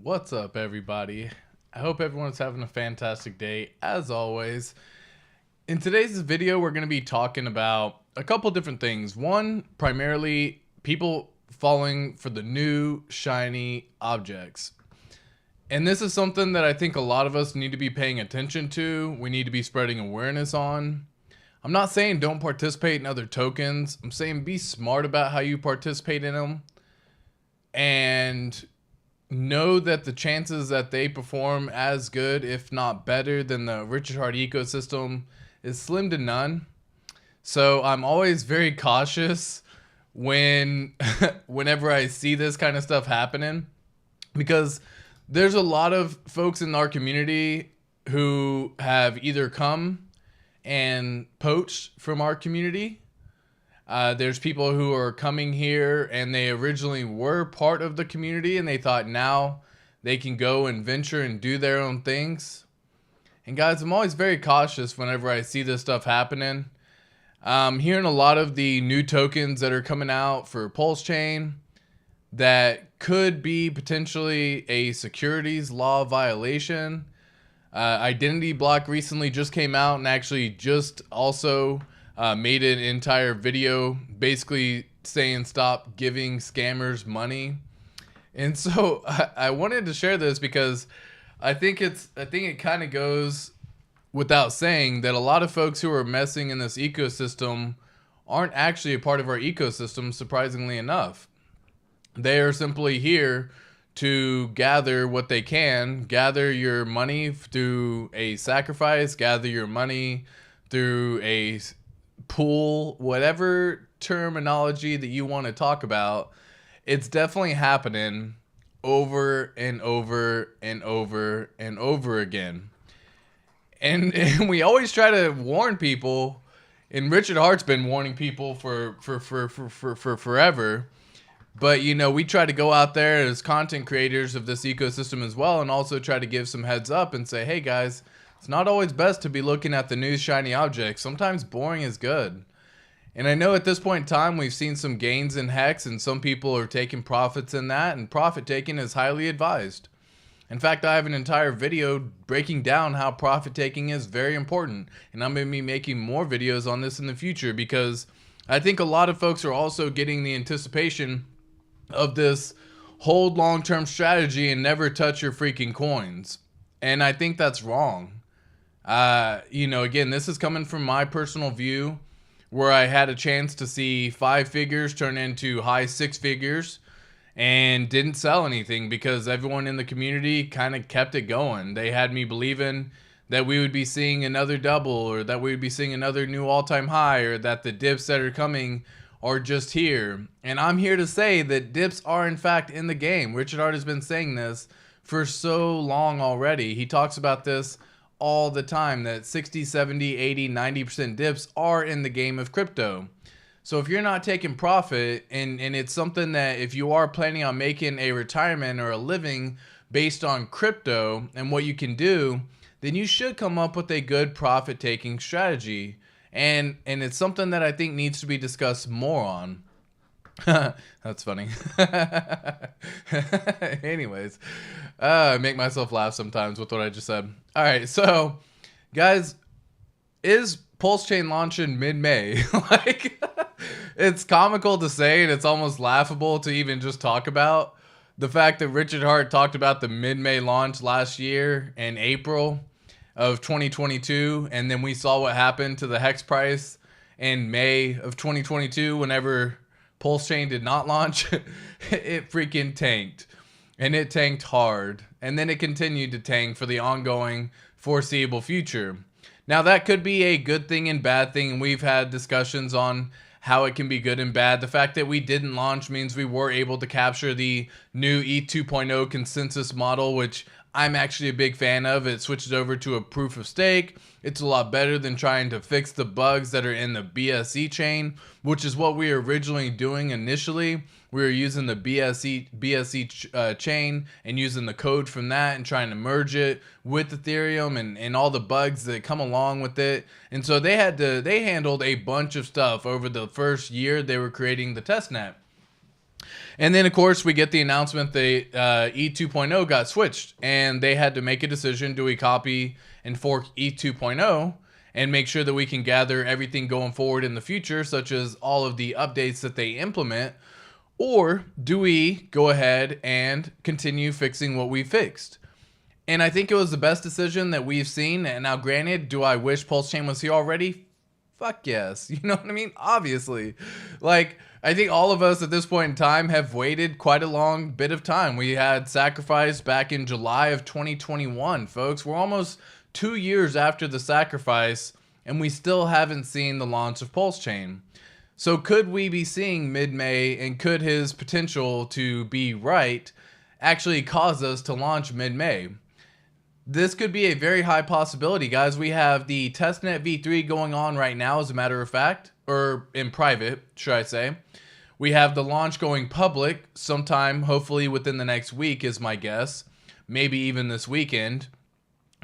What's up, everybody? I hope everyone's having a fantastic day, as always. In today's video, we're going to be talking about a couple different things. One, primarily people falling for the new shiny objects. And this is something that I think a lot of us need to be paying attention to. We need to be spreading awareness on. I'm not saying don't participate in other tokens. I'm saying be smart about how you participate in them. And know that the chances that they perform as good, if not better, than the Richard Heart ecosystem is slim to none. So I'm always very cautious whenever I see this kind of stuff happening, because there's a lot of folks in our community who have either come and poached from our community. There's people who are coming here and they originally were part of the community and they thought now they can go and venture and do their own things. And guys, I'm always very cautious whenever I see this stuff happening. Hearing a lot of the new tokens that are coming out for PulseChain that could be potentially a securities law violation. Identity Block recently just came out and actually just also made an entire video basically saying stop giving scammers money. And so I wanted to share this because I think it kind of goes without saying that a lot of folks who are messing in this ecosystem aren't actually a part of our ecosystem, surprisingly enough. They are simply here to gather what they can, gather your money through a sacrifice, gather your money through a pool, whatever terminology that you want to talk about. It's definitely happening over and over and over and over again. And we always try to warn people, and Richard Hart's been warning people for forever. But, you know, we try to go out there as content creators of this ecosystem as well, and also try to give some heads up and say, hey guys, it's not always best to be looking at the new shiny objects. Sometimes boring is good. And I know at this point in time, we've seen some gains in Hex, and some people are taking profits in that, and profit taking is highly advised. In fact, I have an entire video breaking down how profit taking is very important. And I'm going to be making more videos on this in the future, because I think a lot of folks are also getting the anticipation of this hold long-term strategy and never touch your freaking coins. And I think that's wrong. You know, again, this is coming from my personal view, where I had a chance to see 5 figures turn into high 6 figures and didn't sell anything because everyone in the community kind of kept it going. They had me believing that we would be seeing another double, or that we would be seeing another new all-time high, or that the dips that are coming are just here. And I'm here to say that dips are in fact in the game. Richard Hart has been saying this for so long already. He talks about this all the time, that 60, 70, 80, 90% dips are in the game of crypto. So if you're not taking profit, and it's something that if you are planning on making a retirement or a living based on crypto and what you can do, then you should come up with a good profit taking strategy. And it's something that I think needs to be discussed more on. That's funny. Anyways, I make myself laugh sometimes with what I just said. All right, so guys, is PulseChain launching mid-May? Like, it's comical to say, and it's almost laughable to even just talk about the fact that Richard Hart talked about the mid-May launch last year in April of 2022, and then we saw what happened to the Hex price in May of 2022 whenever PulseChain did not launch. It freaking tanked, and it tanked hard, and then it continued to tank for the ongoing foreseeable future. Now, that could be a good thing and bad thing, and we've had discussions on how it can be good and bad. The fact that we didn't launch means we were able to capture the new E2.0 consensus model, which I'm actually a big fan of. It switches over to a proof of stake. It's a lot better than trying to fix the bugs that are in the BSC chain, which is what we were originally doing initially. We were using the BSC chain and using the code from that and trying to merge it with Ethereum and all the bugs that come along with it. And so they handled a bunch of stuff over the first year they were creating the testnet. And then, of course, we get the announcement that E 2.0 got switched, and they had to make a decision. Do we copy and fork E 2.0 and make sure that we can gather everything going forward in the future, such as all of the updates that they implement? Or do we go ahead and continue fixing what we fixed? And I think it was the best decision that we've seen. And now, granted, do I wish PulseChain was here already? Fuck yes. You know what I mean? Obviously. Like, I think all of us at this point in time have waited quite a long bit of time. We had sacrifice back in July of 2021, folks. We're almost 2 years after the sacrifice, and we still haven't seen the launch of PulseChain. So could we be seeing mid-May, and could his potential to be right actually cause us to launch mid-May? This could be a very high possibility, guys. We have the testnet v3 going on right now, as a matter of fact, or in private, should I say. We have the launch going public sometime, hopefully within the next week is my guess, maybe even this weekend.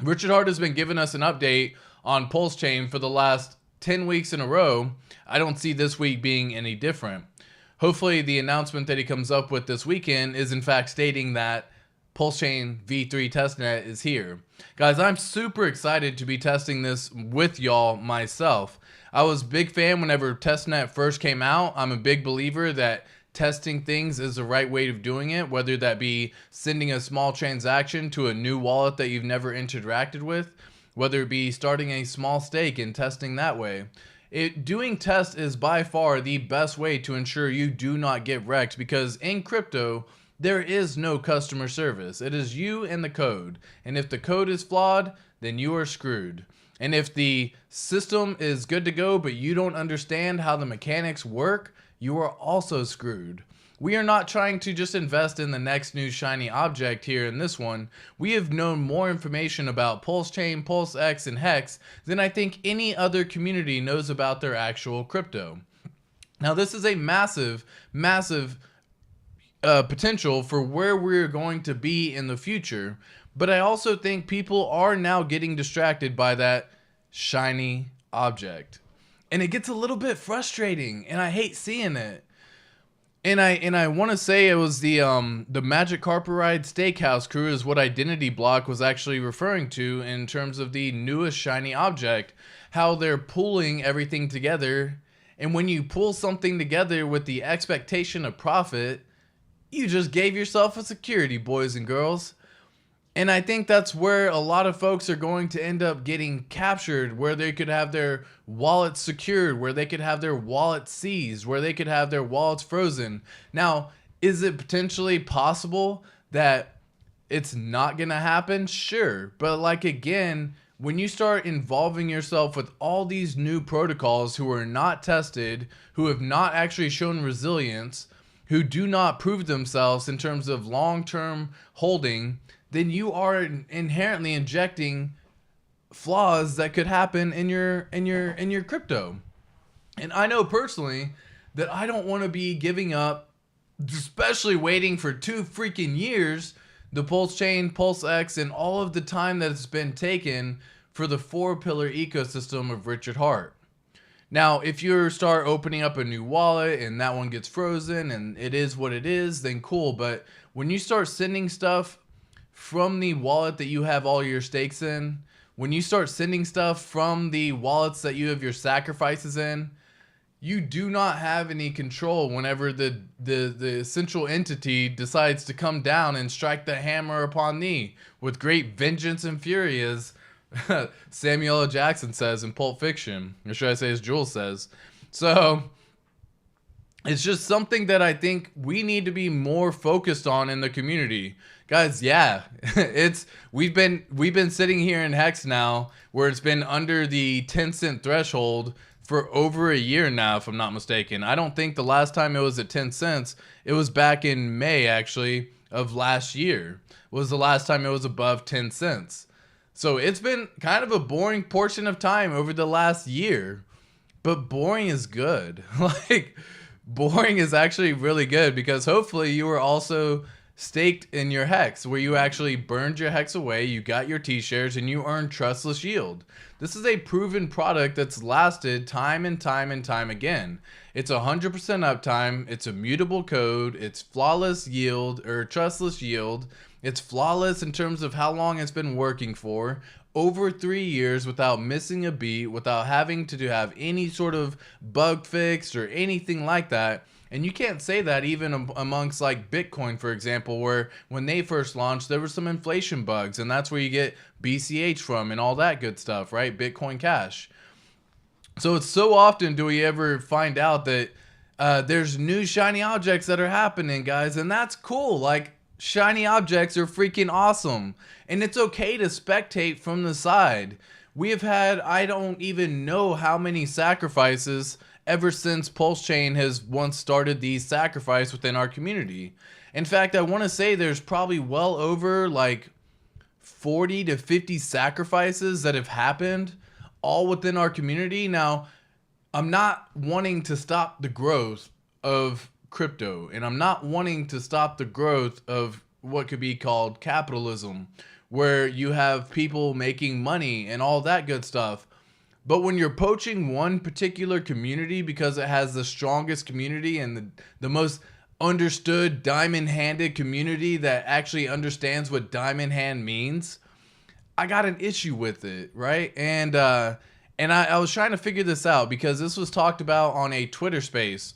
Richard Hart has been giving us an update on PulseChain for the last 10 weeks in a row. I don't see this week being any different. Hopefully the announcement that he comes up with this weekend is in fact stating that PulseChain v3 testnet is here. Guys, I'm super excited to be testing this with y'all myself. I was a big fan whenever testnet first came out. I'm a big believer that testing things is the right way of doing it, whether that be sending a small transaction to a new wallet that you've never interacted with, whether it be starting a small stake and testing that way. Doing tests is by far the best way to ensure you do not get wrecked, because in crypto, there is no customer service. It is you and the code. And if the code is flawed, then you are screwed. And if the system is good to go, but you don't understand how the mechanics work, you are also screwed. We are not trying to just invest in the next new shiny object here in this one. We have known more information about PulseChain, PulseX, and Hex than I think any other community knows about their actual crypto. Now, this is a massive, massive potential for where we're going to be in the future, but I also think people are now getting distracted by that shiny object, and it gets a little bit frustrating, and I hate seeing it. And I want to say it was the Magic Carpet Ride Steakhouse crew is what Identity Block was actually referring to in terms of the newest shiny object, how they're pulling everything together, and when you pull something together with the expectation of profit, you just gave yourself a security, boys and girls. And I think that's where a lot of folks are going to end up getting captured, where they could have their wallets secured, where they could have their wallets seized, where they could have their wallets frozen. Now, is it potentially possible that it's not going to happen? Sure. But like, again, when you start involving yourself with all these new protocols who are not tested, who have not actually shown resilience, who do not prove themselves in terms of long-term holding, then you are inherently injecting flaws that could happen in your crypto. And I know personally that I don't want to be giving up, especially waiting for 2 freaking years, the PulseChain, PulseX, and all of the time that it's been taken for the 4-pillar ecosystem of Richard Hart. Now, if you start opening up a new wallet and that one gets frozen and it is what it is, then cool. But when you start sending stuff from the wallet that you have all your stakes in, when you start sending stuff from the wallets that you have your sacrifices in, you do not have any control whenever the central entity decides to come down and strike the hammer upon thee with great vengeance and fury, as Samuel L. Jackson says in Pulp Fiction, or should I say as Jules says. So it's just something that I think we need to be more focused on in the community. Guys, yeah, we've been sitting here in Hex now where it's been under the 10-cent threshold for over a year now, if I'm not mistaken. I don't think the last time it was at 10 cents, it was back in May actually of last year, was the last time it was above 10 cents. So it's been kind of a boring portion of time over the last year, but boring is good. Like, boring is actually really good, because hopefully you are also staked in your hex, where you actually burned your hex away, you got your T-shares, and you earned trustless yield. This is a proven product that's lasted time and time and time again. It's 100% uptime, it's immutable code, it's flawless yield, or trustless yield. It's flawless in terms of how long it's been working for. Over 3 years without missing a beat, without having to have any sort of bug fix or anything like that. And you can't say that even amongst like Bitcoin, for example, where when they first launched, there were some inflation bugs, and that's where you get BCH from and all that good stuff, right? Bitcoin Cash. So it's so often do we ever find out that there's new shiny objects that are happening, guys, and that's cool. Like, shiny objects are freaking awesome, and it's okay to spectate from the side. We have had, I don't even know how many sacrifices ever since PulseChain has once started the sacrifice within our community. In fact, I want to say there's probably well over like 40 to 50 sacrifices that have happened all within our community. Now, I'm not wanting to stop the growth of crypto, and I'm not wanting to stop the growth of what could be called capitalism, where you have people making money and all that good stuff. But when you're poaching one particular community because it has the strongest community and the most understood diamond-handed community that actually understands what diamond hand means, I got an issue with it, right? And I was trying to figure this out because this was talked about on a Twitter space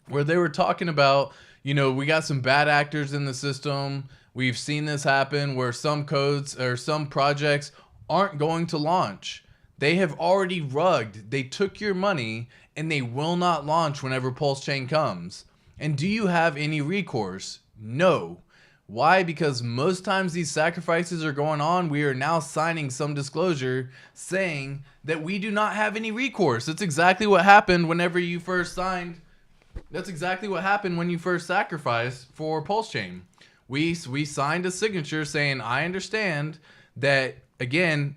where they were talking about, you know, we got some bad actors in the system. We've seen this happen where some codes or some projects aren't going to launch. They have already rugged. They took your money and they will not launch whenever PulseChain comes. And do you have any recourse? No. Why? Because most times these sacrifices are going on, we are now signing some disclosure saying that we do not have any recourse. That's exactly what happened whenever you first signed. That's exactly what happened when you first sacrificed for PulseChain. We signed a signature saying, I understand that, again,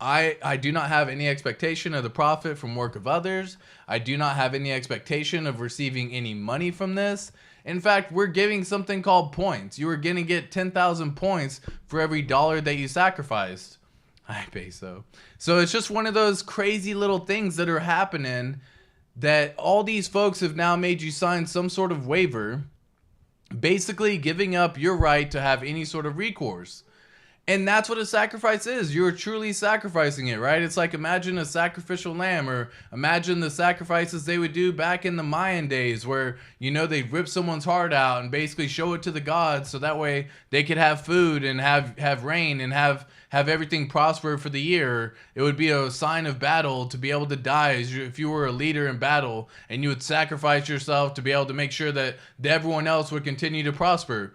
I do not have any expectation of the profit from work of others. I do not have any expectation of receiving any money from this. In fact, we're giving something called points. You are going to get 10,000 points for every dollar that you sacrificed. I pay so. So it's just one of those crazy little things that are happening that all these folks have now made you sign some sort of waiver, basically giving up your right to have any sort of recourse. And that's what a sacrifice is. You're truly sacrificing it, right? It's like, imagine a sacrificial lamb, or imagine the sacrifices they would do back in the Mayan days where, you know, they'd rip someone's heart out and basically show it to the gods so that way they could have food and have rain and have everything prosper for the year. It would be a sign of battle to be able to die if you were a leader in battle, and you would sacrifice yourself to be able to make sure that everyone else would continue to prosper.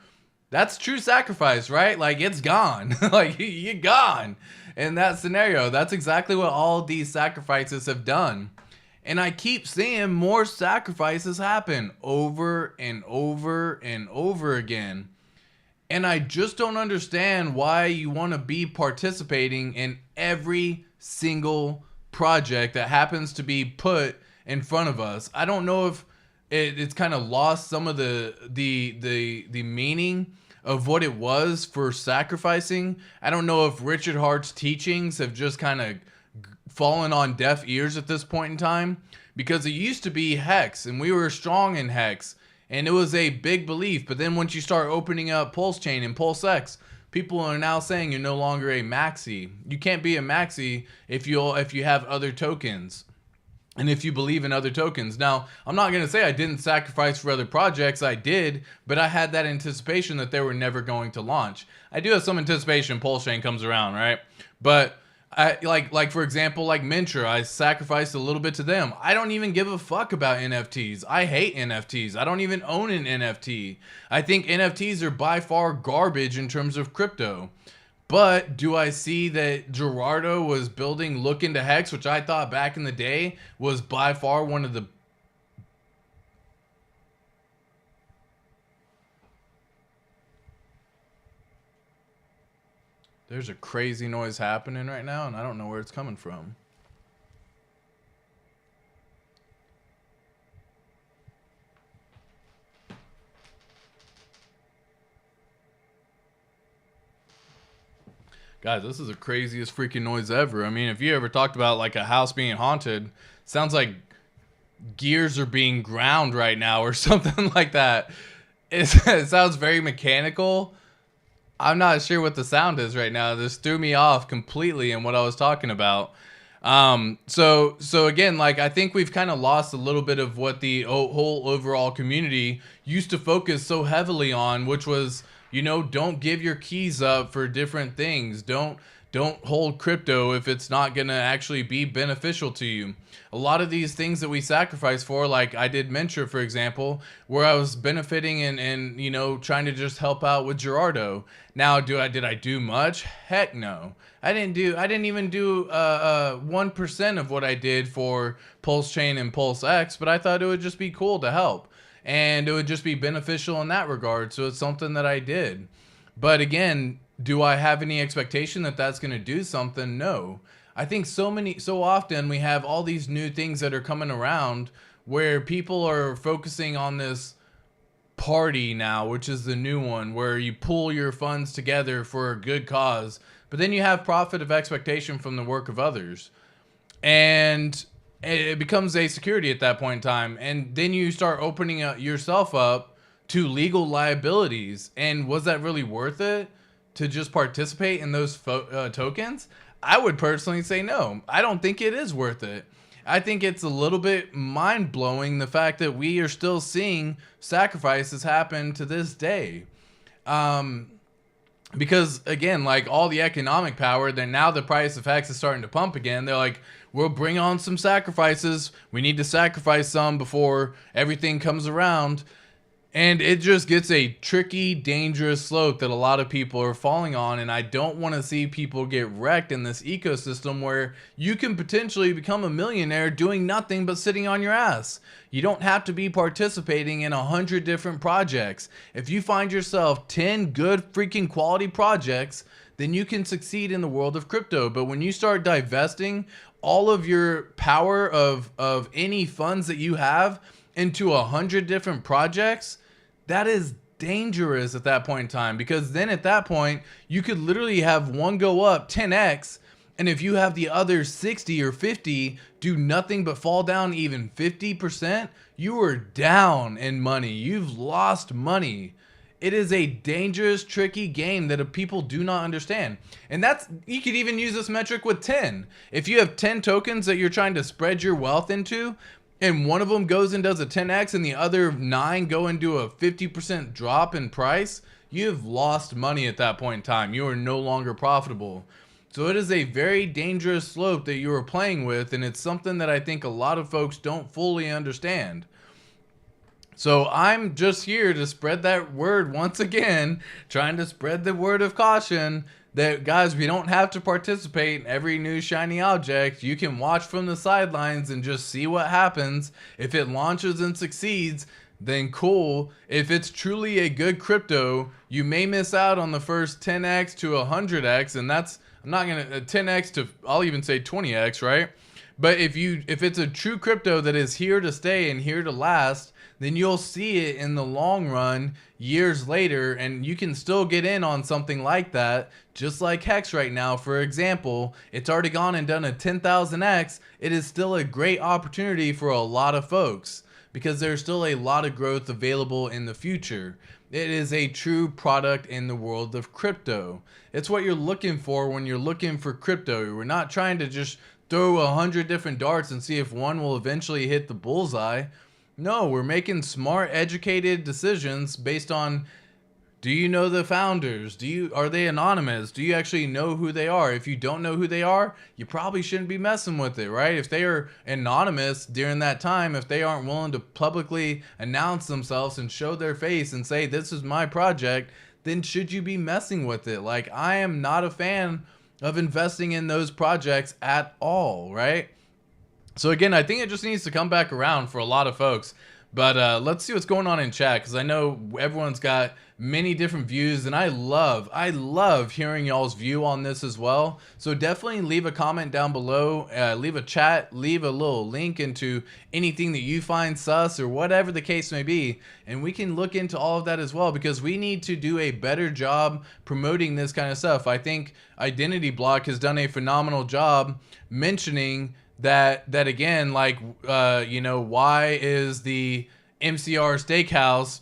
That's true sacrifice, right? Like, it's gone. Like, you're gone. In that scenario, that's exactly what all these sacrifices have done. And I keep seeing more sacrifices happen over and over and over again. And I just don't understand why you want to be participating in every single project that happens to be put in front of us. I don't know if it's kind of lost some of the meaning of what it was for sacrificing. I don't know if Richard Hart's teachings have just kind of fallen on deaf ears at this point in time, because it used to be Hex and we were strong in Hex and it was a big belief. But then once you start opening up PulseChain and PulseX, people are now saying you're no longer a maxi. You can't be a maxi if you have other tokens. And if you believe in other tokens. Now, I'm not going to say I didn't sacrifice for other projects. I did, but I had that anticipation that they were never going to launch. I do have some anticipation PulseChain comes around, right? But I like for example, like Mintra, I sacrificed a little bit to them. I don't even give a fuck about NFTs. I hate NFTs. I don't even own an NFT. I think NFTs are by far garbage in terms of crypto. But do I see that Gerardo was building Look into Hex, which I thought back in the day was by far one of the... There's a crazy noise happening right now, and I don't know where it's coming from. Guys, this is the craziest freaking noise ever. I mean, if you ever talked about like a house being haunted, sounds like gears are being ground right now or something like that. It sounds very mechanical. I'm not sure what the sound is right now. This threw me off completely in what I was talking about. So again, like, I think we've kind of lost a little bit of what the whole overall community used to focus so heavily on, which was, you know, don't give your keys up for different things. Don't hold crypto if it's not going to actually be beneficial to you. A lot of these things that we sacrifice for, like I did Mentor, for example, where I was benefiting and you know, trying to just help out with Gerardo. Now, did I do much? Heck no. I didn't even do 1% of what I did for PulseChain and PulseX, but I thought it would just be cool to help. And it would just be beneficial in that regard. So it's something that I did. But again, do I have any expectation that that's going to do something? No. I think so often we have all these new things that are coming around where people are focusing on this party now, which is the new one, where you pool your funds together for a good cause, but then you have profit of expectation from the work of others. And it becomes a security at that point in time. And then you start opening yourself up to legal liabilities. And was that really worth it to just participate in those tokens? I would personally say no. I don't think it is worth it. I think it's a little bit mind-blowing, the fact that we are still seeing sacrifices happen to this day. Because, again, like all the economic power, then now the price of Hex is starting to pump again. They're like, we'll bring on some sacrifices. We need to sacrifice some before everything comes around. And it just gets a tricky, dangerous slope that a lot of people are falling on. And I don't want to see people get wrecked in this ecosystem where you can potentially become a millionaire doing nothing but sitting on your ass. You don't have to be participating in 100 different projects. If you find yourself 10 good freaking quality projects, then you can succeed in the world of crypto. But when you start divesting all of your power of any funds that you have into 100 different projects, that is dangerous at that point in time, because then at that point you could literally have one go up 10x, and if you have the other 60 or 50 do nothing but fall down even 50%, you are down in money. You've lost money. It is a dangerous, tricky game that people do not understand. And you could even use this metric with 10. If you have 10 tokens that you're trying to spread your wealth into, and one of them goes and does a 10x and the other 9 go and do a 50% drop in price, you've lost money at that point in time. You are no longer profitable. So it is a very dangerous slope that you are playing with, and it's something that I think a lot of folks don't fully understand. So I'm just here to spread that word once again, trying to spread the word of caution that, guys, we don't have to participate in every new shiny object. You can watch from the sidelines and just see what happens. If it launches and succeeds, then cool. If it's truly a good crypto, you may miss out on the first 10x to 100x, and that's, I'm not gonna 10x to, I'll even say 20x, right? But if it's a true crypto that is here to stay and here to last, then you'll see it in the long run years later, and you can still get in on something like that. Just like Hex right now, for example, it's already gone and done a 10,000x. It is still a great opportunity for a lot of folks because there's still a lot of growth available in the future. It is a true product in the world of crypto. It's what you're looking for when you're looking for crypto. We're not trying to just throw 100 different darts and see if one will eventually hit the bullseye. No, we're making smart, educated decisions based on, do you know the founders? Are they anonymous? Do you actually know who they are? If you don't know who they are, you probably shouldn't be messing with it, right? If they are anonymous during that time, if they aren't willing to publicly announce themselves and show their face and say, this is my project, then should you be messing with it? Like, I am not a fan of investing in those projects at all, right? So again, I think it just needs to come back around for a lot of folks. But let's see what's going on in chat, because I know everyone's got many different views, and I love hearing y'all's view on this as well. So definitely leave a comment down below, leave a chat, leave a little link into anything that you find sus or whatever the case may be, and we can look into all of that as well, because we need to do a better job promoting this kind of stuff. I think Identity Block has done a phenomenal job mentioning that again, like, you know, why is the MCR Steakhouse,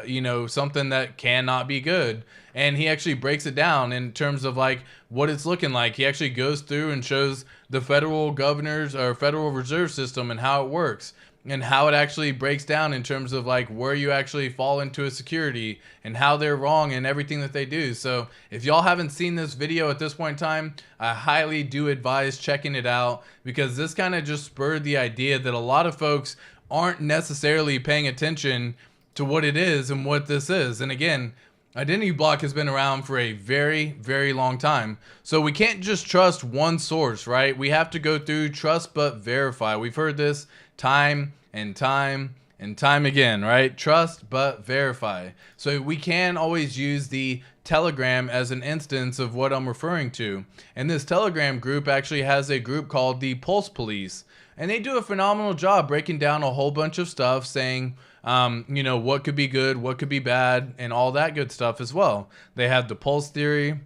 you know, something that cannot be good? And he actually breaks it down in terms of like what it's looking like. He actually goes through and shows the federal governors or Federal Reserve System and how it works, and how it actually breaks down in terms of like where you actually fall into a security and how they're wrong and everything that they do. So if y'all haven't seen this video at this point in time, I highly do advise checking it out, because this kind of just spurred the idea that a lot of folks aren't necessarily paying attention to what it is and what this is. And again, Identity Block has been around for a very, very long time. So we can't just trust one source, right? We have to go through trust but verify. We've heard this time and time and time again, right? Trust but verify. So we can always use the Telegram as an instance of what I'm referring to. And this Telegram group actually has a group called the Pulse Police. And they do a phenomenal job breaking down a whole bunch of stuff, saying, you know, what could be good, what could be bad, and all that good stuff as well. They have the pulse theory.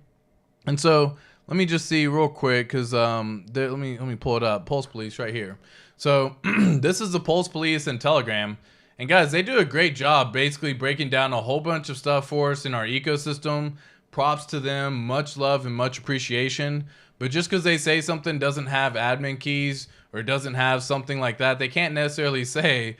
And so let me just see real quick, because let me pull it up. Pulse Police right here. So this is the Pulse Police and Telegram. And guys, they do a great job basically breaking down a whole bunch of stuff for us in our ecosystem. Props to them. Much love and much appreciation. But just because they say something doesn't have admin keys or doesn't have something like that, they can't necessarily say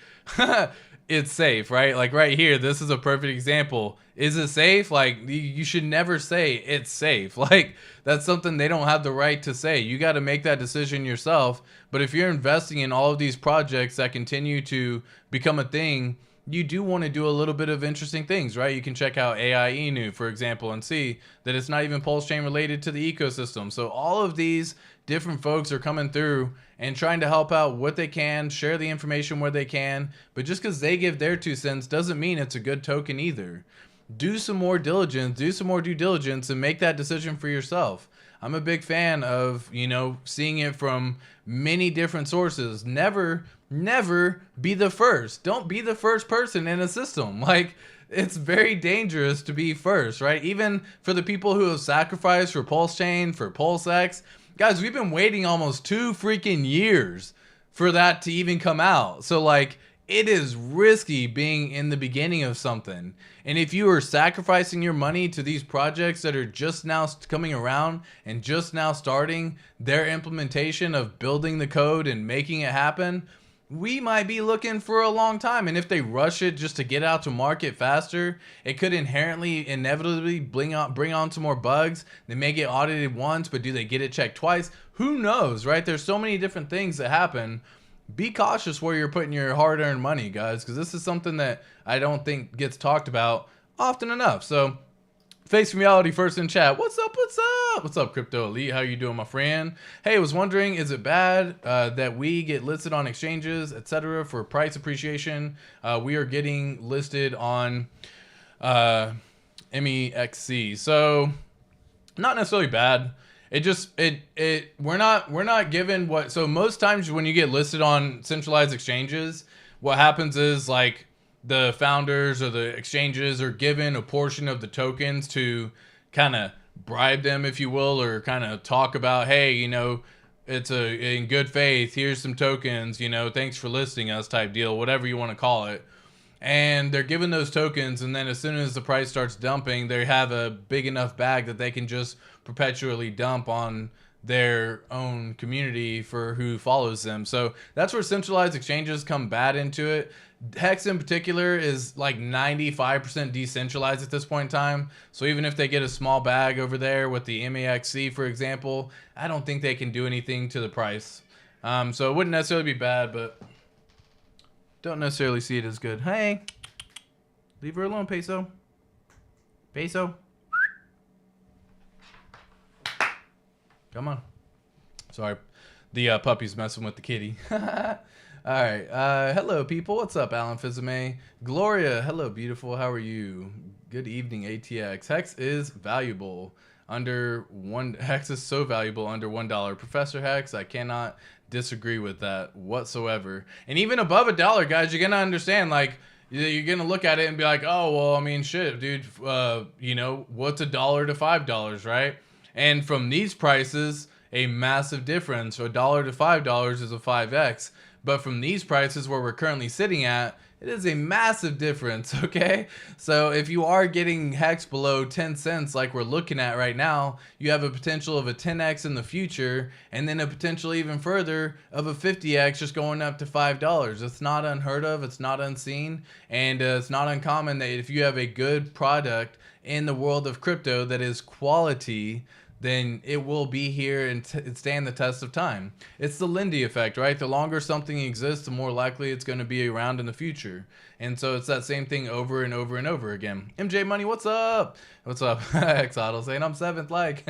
it's safe, right? Like right here, this is a perfect example. Is it safe? Like, you should never say it's safe. Like, that's something they don't have the right to say. You got to make that decision yourself. But if you're investing in all of these projects that continue to become a thing, you do want to do a little bit of interesting things, right? You can check out AI Inu, for example, and see that it's not even PulseChain related to the ecosystem. So all of these different folks are coming through and trying to help out what they can, share the information where they can. But just because they give their 2 cents doesn't mean it's a good token either. Do some more diligence, do some more due diligence, and make that decision for yourself. I'm a big fan of, you know, seeing it from many different sources. Never be the first. Don't be the first person in a system. Like, it's very dangerous to be first, right? Even for the people who have sacrificed for PulseChain, for PulseX. Guys, we've been waiting almost 2 freaking years for that to even come out. So, like, it is risky being in the beginning of something. And if you are sacrificing your money to these projects that are just now coming around and just now starting their implementation of building the code and making it happen, we might be looking for a long time. And if they rush it just to get out to market faster, it could inevitably bring on some more bugs. They may get audited once, but do they get it checked twice? Who knows, right? There's so many different things that happen. Be cautious where you're putting your hard-earned money, guys, because this is something that I don't think gets talked about often enough. So, Face Reality first in chat. What's up? What's up? What's up, Crypto Elite? How you doing, my friend? Hey, I was wondering, is it bad that we get listed on exchanges, etc., for price appreciation? We are getting listed on MEXC, so not necessarily bad. It just we're not given what. So most times when you get listed on centralized exchanges, what happens is like the founders or the exchanges are given a portion of the tokens to kind of bribe them, if you will, or kind of talk about, hey, you know, it's in good faith, here's some tokens, you know, thanks for listing us type deal, whatever you want to call it. And they're given those tokens, and then as soon as the price starts dumping, they have a big enough bag that they can just perpetually dump on their own community for who follows them. So that's where centralized exchanges come bad into it. Hex in particular is like 95% decentralized at this point in time. So even if they get a small bag over there with the MEXC, for example, I don't think they can do anything to the price. So it wouldn't necessarily be bad, but don't necessarily see it as good. Hey, leave her alone, Peso. Peso. Come on. Sorry. The puppy's messing with the kitty. All right. Hello, people. What's up, Alan Fizame? Gloria. Hello, beautiful. How are you? Good evening, ATX. Hex is valuable. Hex is so valuable under $1. Professor Hex, I cannot disagree with that whatsoever. And even above $1, guys, you're gonna understand. Like, you're gonna look at it and be like, oh, well, I mean, shit, dude. What's $1 to $5, right? And from these prices, a massive difference. $1 to $5 is a 5x. But from these prices where we're currently sitting at, it is a massive difference, okay? So if you are getting Hex below 10 cents like we're looking at right now, you have a potential of a 10x in the future, and then a potential even further of a 50x just going up to $5. It's not unheard of, it's not unseen, and it's not uncommon that if you have a good product in the world of crypto that is quality, then it will be here and stand the test of time. It's the Lindy effect, right? The longer something exists, the more likely it's going to be around in the future. And so it's that same thing over and over and over again. MJ Money, what's up? What's up? Xotl saying I'm 7th, like.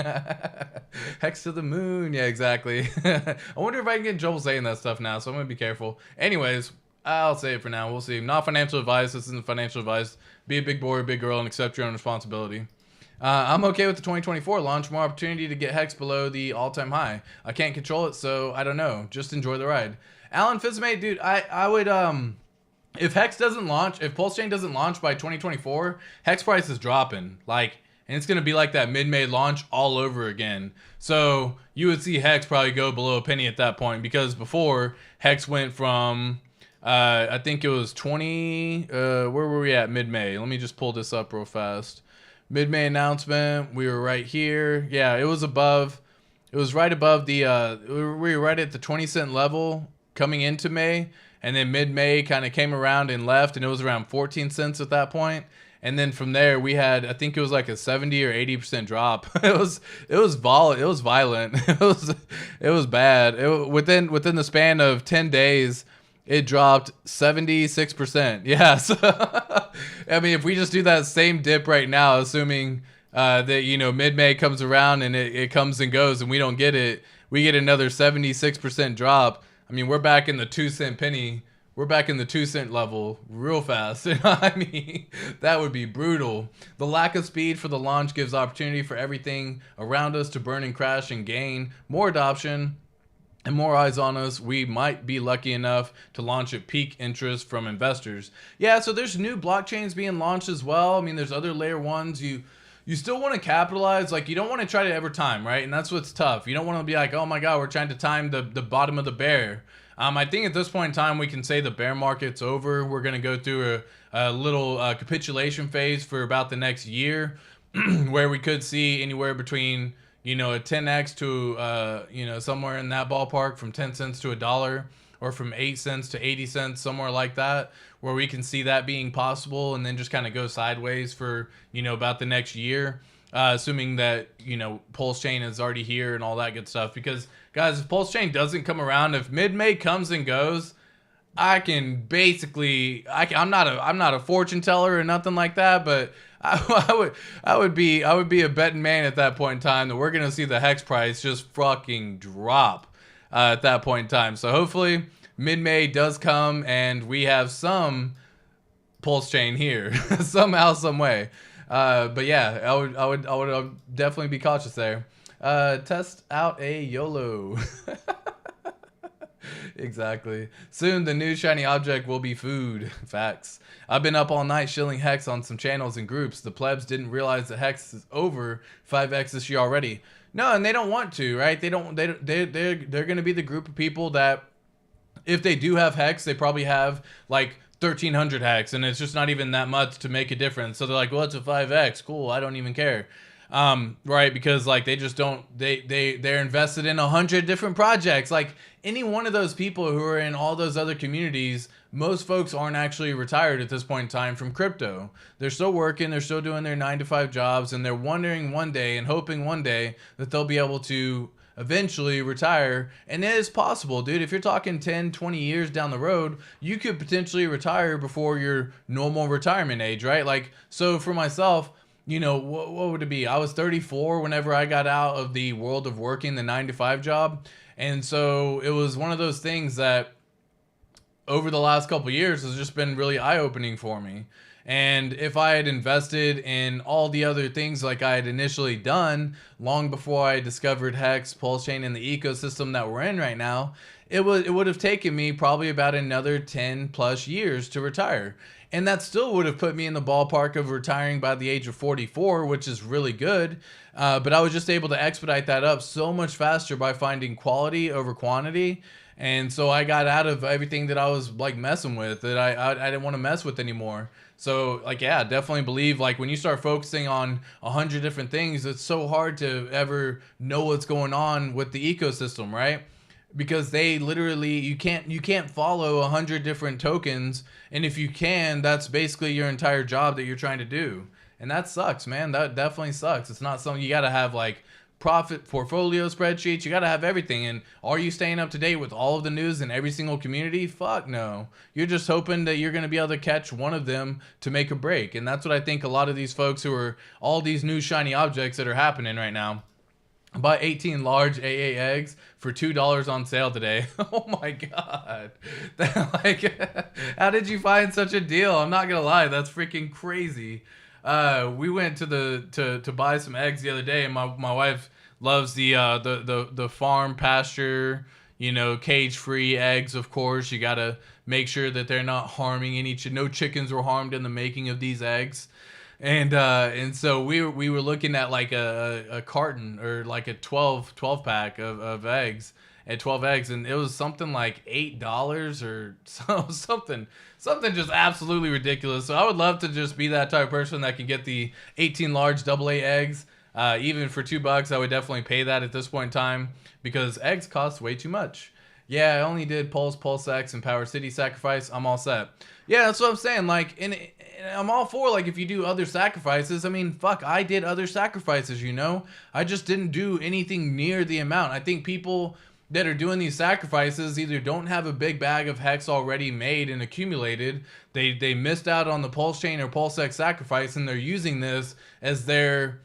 Hex to the moon. Yeah, exactly. I wonder if I can get in trouble saying that stuff now, so I'm going to be careful. Anyways, I'll say it for now. We'll see. Not financial advice. This isn't financial advice. Be a big boy or big girl and accept your own responsibility. I'm okay with the 2024 launch. More opportunity to get Hex below the all-time high. I can't control it, so I don't know. Just enjoy the ride. Alan Fizmate, dude, I would, if Hex doesn't launch, if PulseChain doesn't launch by 2024, Hex price is dropping. Like, and it's going to be like that mid-May launch all over again. So you would see Hex probably go below a penny at that point, because before, Hex went from, I think it was 20, where were we at mid-May? Let me just pull this up real fast. Mid-May announcement, we were right here. Yeah, it was right above the, we were right at the 20-cent level coming into May. And then mid-May kind of came around and left, and it was around 14 cents at that point. And then from there, we had, I think it was like a 70 or 80% drop. It was violent. It was bad. Within the span of 10 days, it dropped 76%. Yeah, so I mean, if we just do that same dip right now, assuming that, mid-May comes around and it comes and goes and we don't get it, we get another 76% drop. I mean, we're back in the 2-cent penny. We're back in the 2-cent level real fast. I mean, that would be brutal. The lack of speed for the launch gives opportunity for everything around us to burn and crash and gain more adoption and more eyes on us. We might be lucky enough to launch at peak interest from investors. Yeah, so there's new blockchains being launched as well. I mean, there's other layer ones. You still want to capitalize. Like, you don't want to try to ever time, right? And that's what's tough. You don't want to be like, oh my God, we're trying to time the bottom of the bear. I think at this point in time, we can say the bear market's over. We're going to go through a little capitulation phase for about the next year where we could see anywhere between, a 10x to, somewhere in that ballpark, from 10 cents to $1, or from 8 cents to 80 cents, somewhere like that, where we can see that being possible, and then just kind of go sideways for, about the next year, assuming that, PulseChain is already here and all that good stuff. Because, guys, if PulseChain doesn't come around, if mid-May comes and goes, I can basically, I'm not a fortune teller or nothing like that, but I would be a betting man at that point in time that we're gonna see the Hex price just fucking drop at that point in time. So hopefully mid-May does come and we have some PulseChain here somehow, some way. But yeah, I would definitely be cautious there. Test out a YOLO. Exactly. Soon the new shiny object will be food. Facts. I've been up all night shilling Hex on some channels and groups. The plebs didn't realize that Hex is over 5x this year already. No, and they don't want to, right? They're going to be the group of people that, if they do have Hex, they probably have like 1,300 Hex, and it's just not even that much to make a difference. So they're like, well, it's a 5x. Cool. I don't even care. Right? Because like they just don't, they're invested in 100 different projects. Like any one of those people who are in all those other communities, most folks aren't actually retired at this point in time from crypto. They're still working, they're still doing their 9-to-5 jobs, and they're wondering one day and hoping one day that they'll be able to eventually retire. And it is possible, dude. If you're talking 10, 20 years down the road, you could potentially retire before your normal retirement age, right? Like, so for myself, what would it be? I was 34 whenever I got out of the world of working the 9-to-5 job. And so it was one of those things that over the last couple of years has just been really eye-opening for me. And if I had invested in all the other things like I had initially done long before I discovered Hex, PulseChain, and the ecosystem that we're in right now, it would have taken me probably about another 10 plus years to retire. And that still would have put me in the ballpark of retiring by the age of 44, which is really good. But I was just able to expedite that up so much faster by finding quality over quantity. And so I got out of everything that I was like messing with, that I didn't want to mess with anymore. So like, yeah, definitely believe like when you start focusing on 100 different things, it's so hard to ever know what's going on with the ecosystem, right? Because they literally, you can't follow 100 different tokens. And if you can, that's basically your entire job that you're trying to do. And that sucks, man. That definitely sucks. It's not something you got to have like profit portfolio spreadsheets. You got to have everything. And are you staying up to date with all of the news in every single community? Fuck no. You're just hoping that you're going to be able to catch one of them to make a break. And that's what I think a lot of these folks who are all these new shiny objects that are happening right now. I bought 18 large AA eggs for $2 on sale today. Oh my god. Like, how did you find such a deal? I'm not gonna lie, that's freaking crazy. We went to buy some eggs the other day, and my wife loves the farm pasture, you know, cage-free eggs. Of course, you gotta make sure that they're not harming no chickens were harmed in the making of these eggs. And so we were looking at like a carton or like a 12 pack of eggs at 12 eggs, and it was something like $8 or something just absolutely ridiculous. So I would love to just be that type of person that can get the 18 large AA eggs. Even for $2, I would definitely pay that at this point in time, because eggs cost way too much. Yeah, I only did PulseX, and Power City sacrifice. I'm all set. Yeah, that's what I'm saying. Like, and I'm all for, like, if you do other sacrifices. I mean, fuck, I did other sacrifices, you know? I just didn't do anything near the amount. I think people that are doing these sacrifices either don't have a big bag of Hex already made and accumulated. They missed out on the PulseChain or PulseX sacrifice, and they're using this as their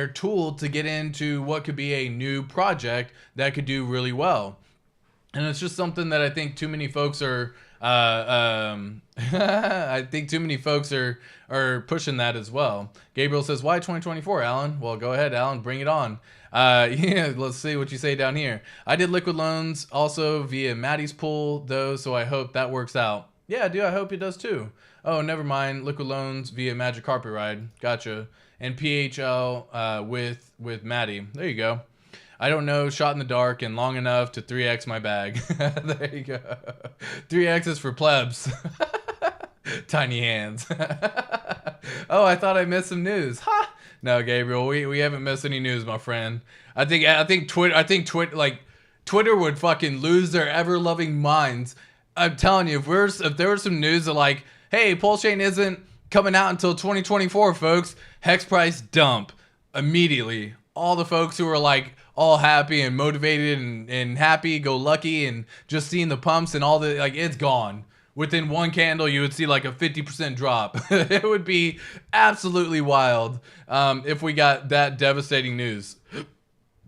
tool to get into what could be a new project that could do really well. And it's just something that I think too many folks are I think too many folks are pushing that as well. Gabriel says, why 2024, Alan? Well, go ahead, Alan, bring it on. Yeah, let's see what you say down here. I did liquid loans also via Maddie's pool though, so I hope that works out. Yeah, dude, I hope it does too. Oh, never mind. Liquid loans via Magic Carpet Ride. Gotcha. And PHL with Maddie. There you go. I don't know, shot in the dark and long enough to 3x my bag. There you go. 3x is for plebs. Tiny hands. Oh, I thought I missed some news. Ha! No, Gabriel, we haven't missed any news, my friend. I think Twitter would fucking lose their ever-loving minds. I'm telling you, if there was some news of like, hey, PulseChain isn't coming out until 2024, folks, Hex price dump immediately. All the folks who are like all happy and motivated and happy go lucky and just seeing the pumps and all the, like, it's gone. Within one candle, you would see like a 50% drop. It would be absolutely wild if we got that devastating news.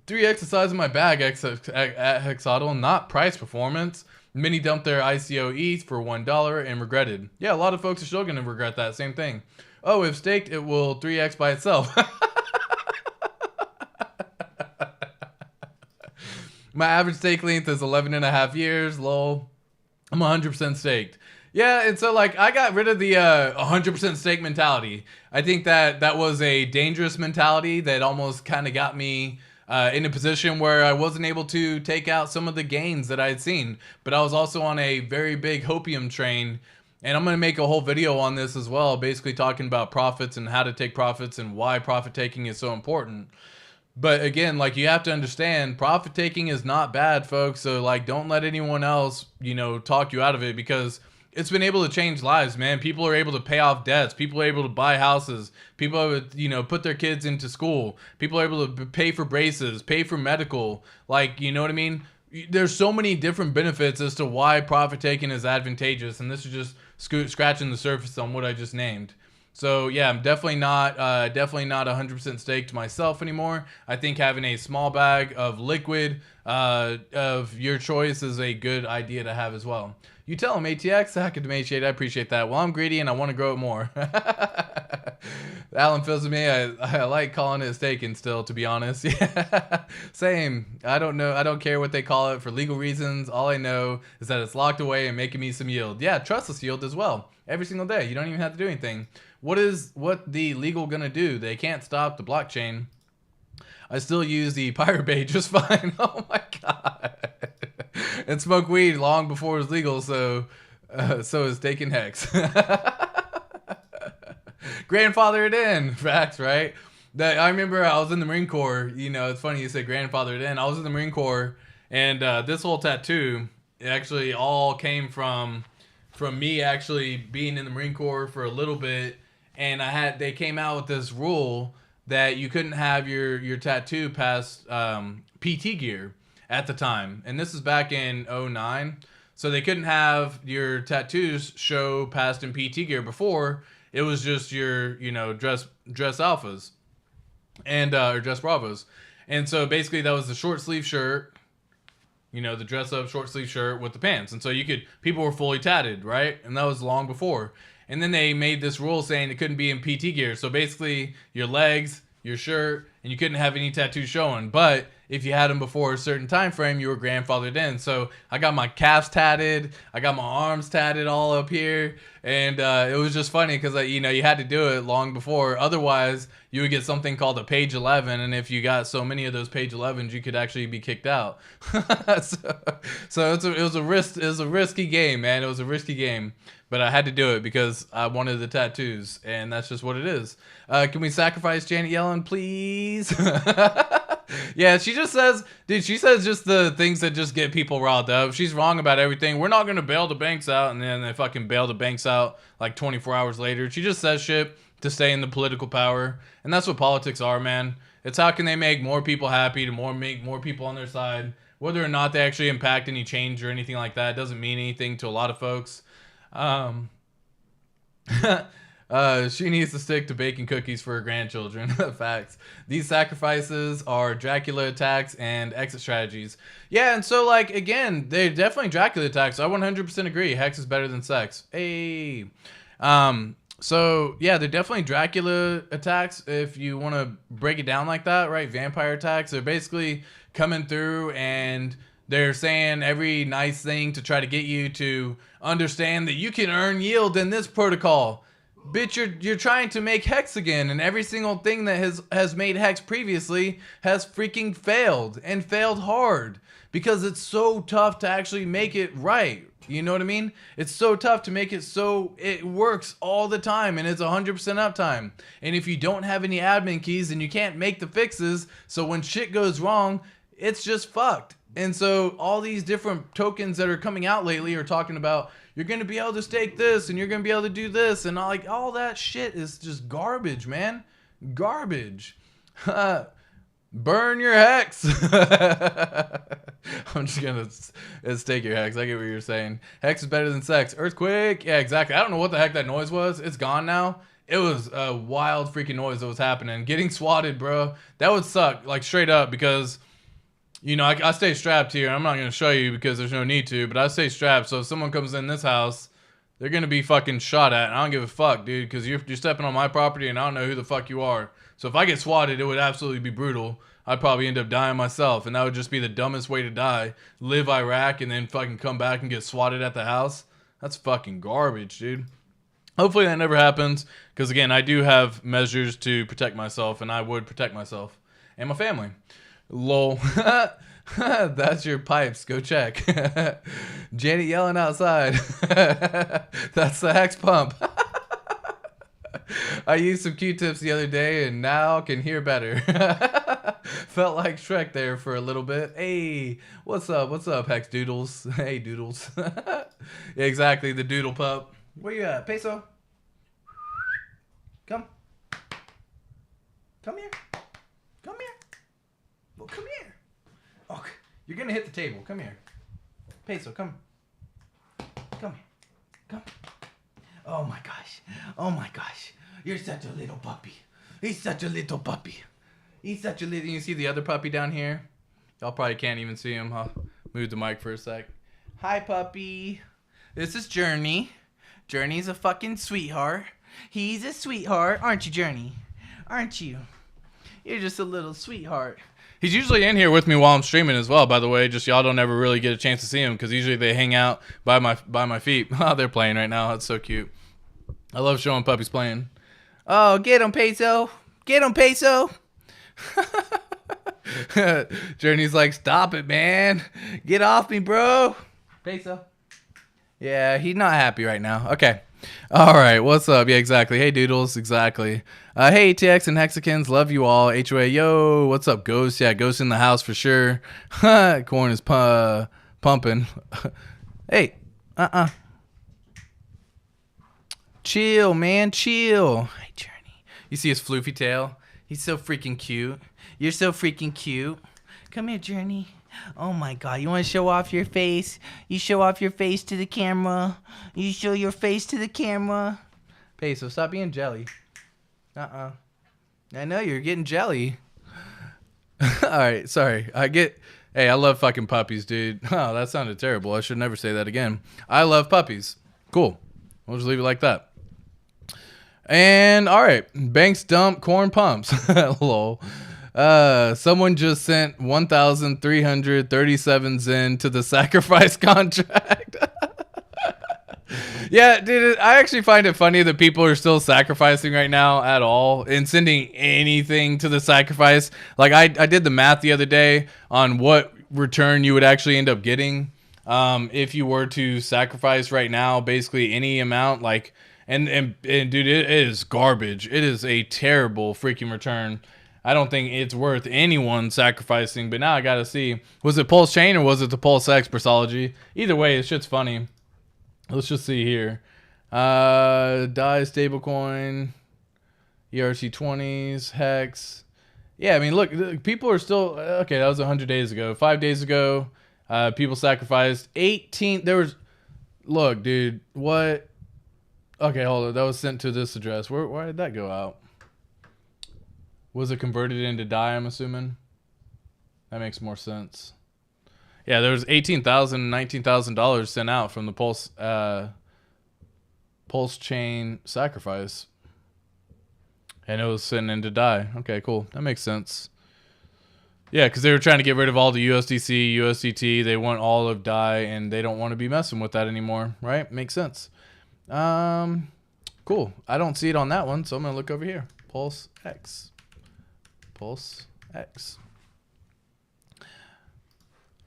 3x the size of my bag at Hexodal, not price performance. Many dumped their ICO ETH for $1 and regretted. Yeah, a lot of folks are still going to regret that same thing. Oh, if staked, it will 3x by itself. My average stake length is 11.5 years. Lol. I'm 100% staked. Yeah, and so like I got rid of the 100% stake mentality. I think that was a dangerous mentality that almost kind of got me in a position where I wasn't able to take out some of the gains that I had seen. But I was also on a very big hopium train. And I'm going to make a whole video on this as well, basically talking about profits and how to take profits and why profit taking is so important. But again, like, you have to understand, profit taking is not bad, folks. So like, don't let anyone else, you know, talk you out of it, because it's been able to change lives, man. People are able to pay off debts. People are able to buy houses. People are, you know, put their kids into school. People are able to pay for braces, pay for medical. Like, you know what I mean? There's so many different benefits as to why profit taking is advantageous. And this is just scratching the surface on what I just named. So yeah, I'm definitely not 100% staked myself anymore. I think having a small bag of liquid of your choice is a good idea to have as well. You tell them ATX, hack it to Emaciate. I appreciate that. Well, I'm greedy and I want to grow it more. Alan feels with me. I like calling it staking still, to be honest. Yeah, same. I don't know. I don't care what they call it for legal reasons. All I know is that it's locked away and making me some yield. Yeah, trustless yield as well. Every single day. You don't even have to do anything. What the legal gonna do? They can't stop the blockchain. I still use the Pirate Bay just fine. Oh my god. And smoke weed long before it was legal, so is taking hex. Grandfathered in. Facts, right? I remember I was in the Marine Corps. You know, it's funny you said grandfathered in. I was in the Marine Corps, and this whole tattoo, it actually all came from me actually being in the Marine Corps for a little bit, and they came out with this rule that you couldn't have your tattoo past PT gear at the time. And this is back in 2009. So they couldn't have your tattoos show past in PT gear before. It was just your, dress alphas and or dress bravos. And so basically that was the short sleeve shirt, the dress up short sleeve shirt with the pants. And so people were fully tatted, right? And that was long before. And then they made this rule saying it couldn't be in PT gear. So basically your legs, your shirt, and you couldn't have any tattoos showing. But if you had them before a certain time frame, you were grandfathered in. So I got my calves tatted, I got my arms tatted all up here, and it was just funny because you had to do it long before. Otherwise, you would get something called a page 11, and if you got so many of those page 11s, you could actually be kicked out. so it was a risky game, man. It was a risky game. But I had to do it because I wanted the tattoos, and that's just what it is. Can we sacrifice Janet Yellen, please? Yeah, she just says, she says just the things that just get people riled up. She's wrong about everything. We're not going to bail the banks out, and then they fucking bail the banks out like 24 hours later. She just says shit to stay in the political power, and that's what politics are, man. It's how can they make more people happy to make more people on their side. Whether or not they actually impact any change or anything like that, it doesn't mean anything to a lot of folks. She needs to stick to baking cookies for her grandchildren. Facts. These sacrifices are Dracula attacks and exit strategies. Yeah, and so again, they're definitely Dracula attacks. I 100% agree. Hex is better than sex. Hey. So yeah, they're definitely Dracula attacks if you want to break it down like that, right? Vampire attacks. They're basically coming through and they're saying every nice thing to try to get you to understand that you can earn yield in this protocol. Bitch, you're trying to make hex again, and every single thing that has made hex previously has freaking failed, and failed hard, because it's so tough to actually make it right. You know what I mean? It's so tough to make it so it works all the time, and it's 100% uptime. And if you don't have any admin keys, then you can't make the fixes, so when shit goes wrong, it's just fucked. And so all these different tokens that are coming out lately are talking about you're going to be able to stake this and you're going to be able to do this, and all that shit is just garbage, man. Garbage. Burn your hex. I'm just going to stake your hex. I get what you're saying. Hex is better than sex. Earthquake. Yeah, exactly. I don't know what the heck that noise was. It's gone now. It was a wild freaking noise that was happening. Getting swatted, bro. That would suck, straight up, because I stay strapped here. I'm not going to show you because there's no need to, but I stay strapped. So if someone comes in this house, they're going to be fucking shot at. And I don't give a fuck, dude, because you're stepping on my property and I don't know who the fuck you are. So if I get swatted, it would absolutely be brutal. I'd probably end up dying myself, and that would just be the dumbest way to die. Live Iraq and then fucking come back and get swatted at the house. That's fucking garbage, dude. Hopefully that never happens, because again, I do have measures to protect myself, and I would protect myself and my family. Lol. That's your pipes. Go check. Janet yelling outside. That's the hex pump. I used some Q-tips the other day and now can hear better. Felt like Shrek there for a little bit. Hey, what's up? What's up, Hex Doodles? Hey, Doodles. Yeah, exactly, the Doodle pup. Where you at, Peso? Come. Come here. Come here. Well, come here. Oh, you're gonna hit the table. Come here. Peso, come. Come here. Come. Oh my gosh. Oh my gosh. You're such a little puppy. He's such a little puppy. He's such a little... You see the other puppy down here? Y'all probably can't even see him. I'll move the mic for a sec. Hi, puppy. This is Journey. Journey's a fucking sweetheart. He's a sweetheart. Aren't you, Journey? Aren't you? You're just a little sweetheart. He's usually in here with me while I'm streaming as well, by the way. Just y'all don't ever really get a chance to see him because usually they hang out by my feet. Oh, they're playing right now. That's so cute. I love showing puppies playing. Oh, get him, Peso. Get him, Peso. Journey's like, stop it, man. Get off me, bro. Peso. Yeah, he's not happy right now. Okay. All right. What's up? Yeah, exactly. Hey, Doodles. Exactly. Hey, TX and Hexicans. Love you all. HOA. Yo, what's up, Ghost? Yeah, Ghost in the house for sure. Corn is pumping. Hey. Chill, man. Chill. Hey, Journey. You see his floofy tail? He's so freaking cute. You're so freaking cute. Come here, Journey. Oh my God, you want to show off your face? You show off your face to the camera. You show your face to the camera. Peso, stop being jelly. I know you're getting jelly. Alright, sorry. Hey, I love fucking puppies, dude. Oh, that sounded terrible. I should never say that again. I love puppies. Cool. We'll just leave it like that. And alright, banks dump corn pumps. Lol. Someone just sent 1,337 Zen to the sacrifice contract. Yeah, dude, I actually find it funny that people are still sacrificing right now at all and sending anything to the sacrifice. Like I did the math the other day on what return you would actually end up getting if you were to sacrifice right now, basically any amount. Like, and dude, it is garbage. It is a terrible freaking return. I don't think it's worth anyone sacrificing, but now I gotta see. Was it PulseChain or was it the PulseX Persology? Either way, this shit's funny. Let's just see here. DAI stablecoin, ERC20s, Hex. Yeah, I mean, look, people are still... Okay, that was 100 days ago. 5 days ago, people sacrificed 18... There was... Look, dude, what... Okay, hold on. That was sent to this address. Why did that go out? Was it converted into DAI, I'm assuming? That makes more sense. Yeah, there was $18,000, $19,000 sent out from the PulseChain sacrifice. And it was sent into DAI. Okay, cool. That makes sense. Yeah, because they were trying to get rid of all the USDC, USDT. They want all of DAI, and they don't want to be messing with that anymore, right? Makes sense. Cool. I don't see it on that one, so I'm going to look over here. PulseX. PulseX.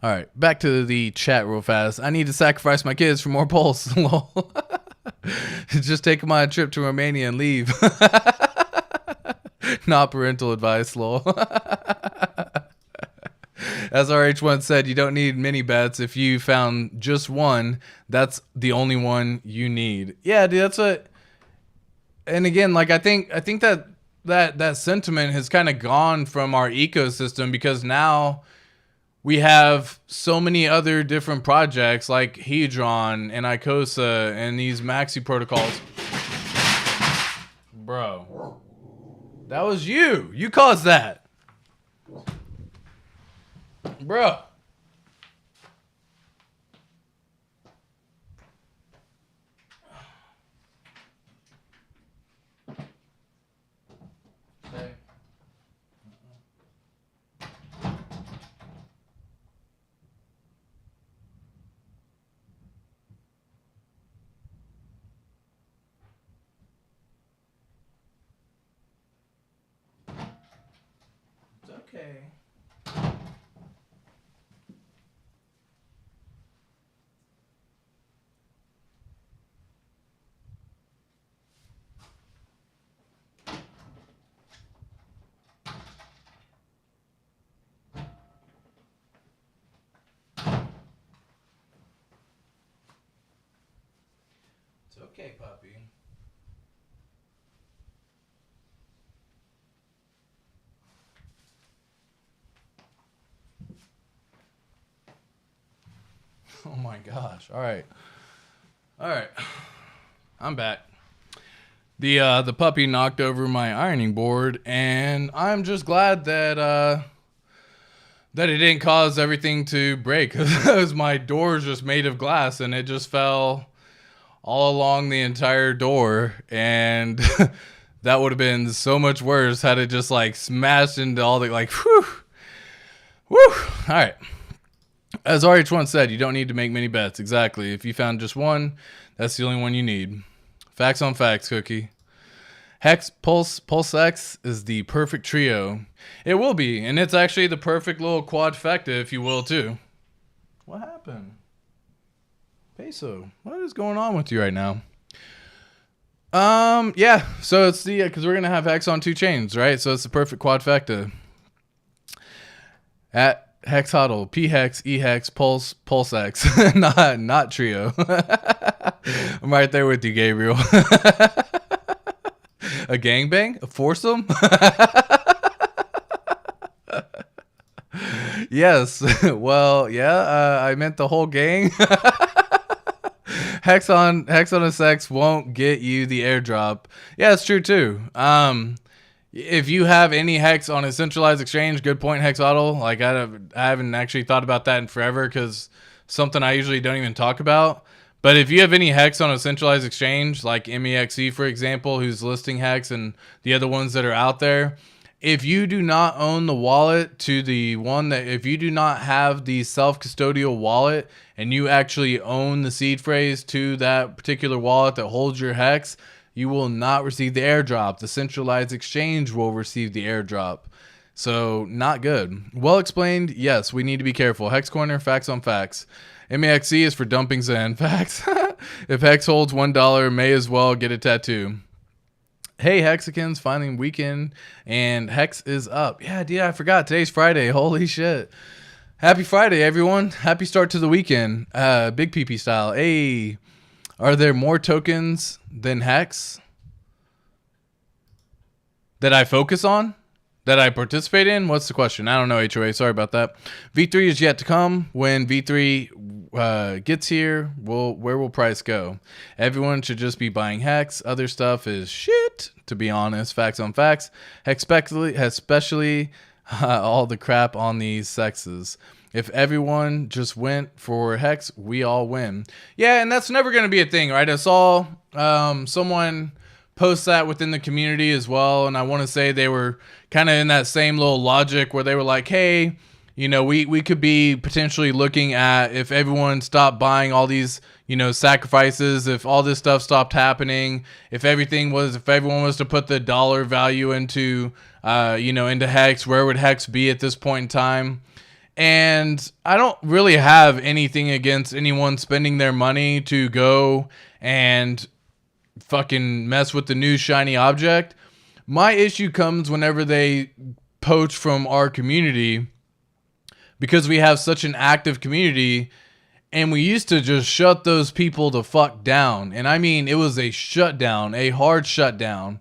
All right, back to the chat real fast. I need to sacrifice my kids for more Pulse. Lol. Just take them on a trip to Romania and leave. Not parental advice, lol. As RH1 said, you don't need many bets. If you found just one, that's the only one you need. Yeah, dude, that's what... And again, like, I think that sentiment has kind of gone from our ecosystem because now we have so many other different projects like Hedron and Icosa and these maxi protocols. Bro, that was you. You caused that. Bro. Okay. It's okay, puppy. Oh my gosh. All right. I'm back. The puppy knocked over my ironing board, and I'm just glad that that it didn't cause everything to break, because my door is just made of glass and it just fell all along the entire door, and that would have been so much worse had it just like smashed into all the like whew. All right. As RH1 said, you don't need to make many bets. Exactly. If you found just one, that's the only one you need. Facts on facts, Cookie. Hex, Pulse X is the perfect trio. It will be, and it's actually the perfect little quadfecta, if you will, too. What happened? Peso, what is going on with you right now? Yeah, so it's the, because we're going to have Hex on 2 chains, right? So it's the perfect quadfecta. At Hex Huddle, P Hex, E Hex, Pulse X, not trio. I'm right there with you, Gabriel. A gangbang? A foursome? Yes. Well, yeah. I meant the whole gang. Hex on a sex won't get you the airdrop. Yeah, it's true too. If you have any hex on a centralized exchange, good point, Hex Auto. Like I haven't actually thought about that in forever, because something I usually don't even talk about. But if you have any hex on a centralized exchange, like MEXE, for example, who's listing hex, and the other ones that are out there, if you do not own the wallet to the one that, if you do not have the self-custodial wallet and you actually own the seed phrase to that particular wallet that holds your hex, you will not receive the airdrop. The centralized exchange will receive the airdrop. So not good. Well explained. Yes, we need to be careful. Hex Corner, facts on facts. MEXE is for dumping Zen. Facts. If Hex holds $1, may as well get a tattoo. Hey, hexicans, finally weekend, and Hex is up. Yeah, dude, I forgot. Today's Friday. Holy shit. Happy Friday, everyone. Happy start to the weekend. Big PP style. Hey, are there more tokens than Hex that I focus on? That I participate in? What's the question? I don't know, HOA. Sorry about that. V3 is yet to come. When V3 gets here, where will price go? Everyone should just be buying Hex. Other stuff is shit, to be honest. Facts on facts. Especially all the crap on these sexes. If everyone just went for Hex, we all win. Yeah, and that's never going to be a thing, right? I saw someone post that within the community as well, and I want to say they were kind of in that same little logic where they were like, hey, you know, we could be potentially looking at, if everyone stopped buying all these, you know, sacrifices, if all this stuff stopped happening, if everyone was to put the dollar value into into Hex, where would Hex be at this point in time? And I don't really have anything against anyone spending their money to go and fucking mess with the new shiny object. My issue comes whenever they poach from our community, because we have such an active community, and we used to just shut those people the fuck down. And I mean, it was a shutdown, a hard shutdown.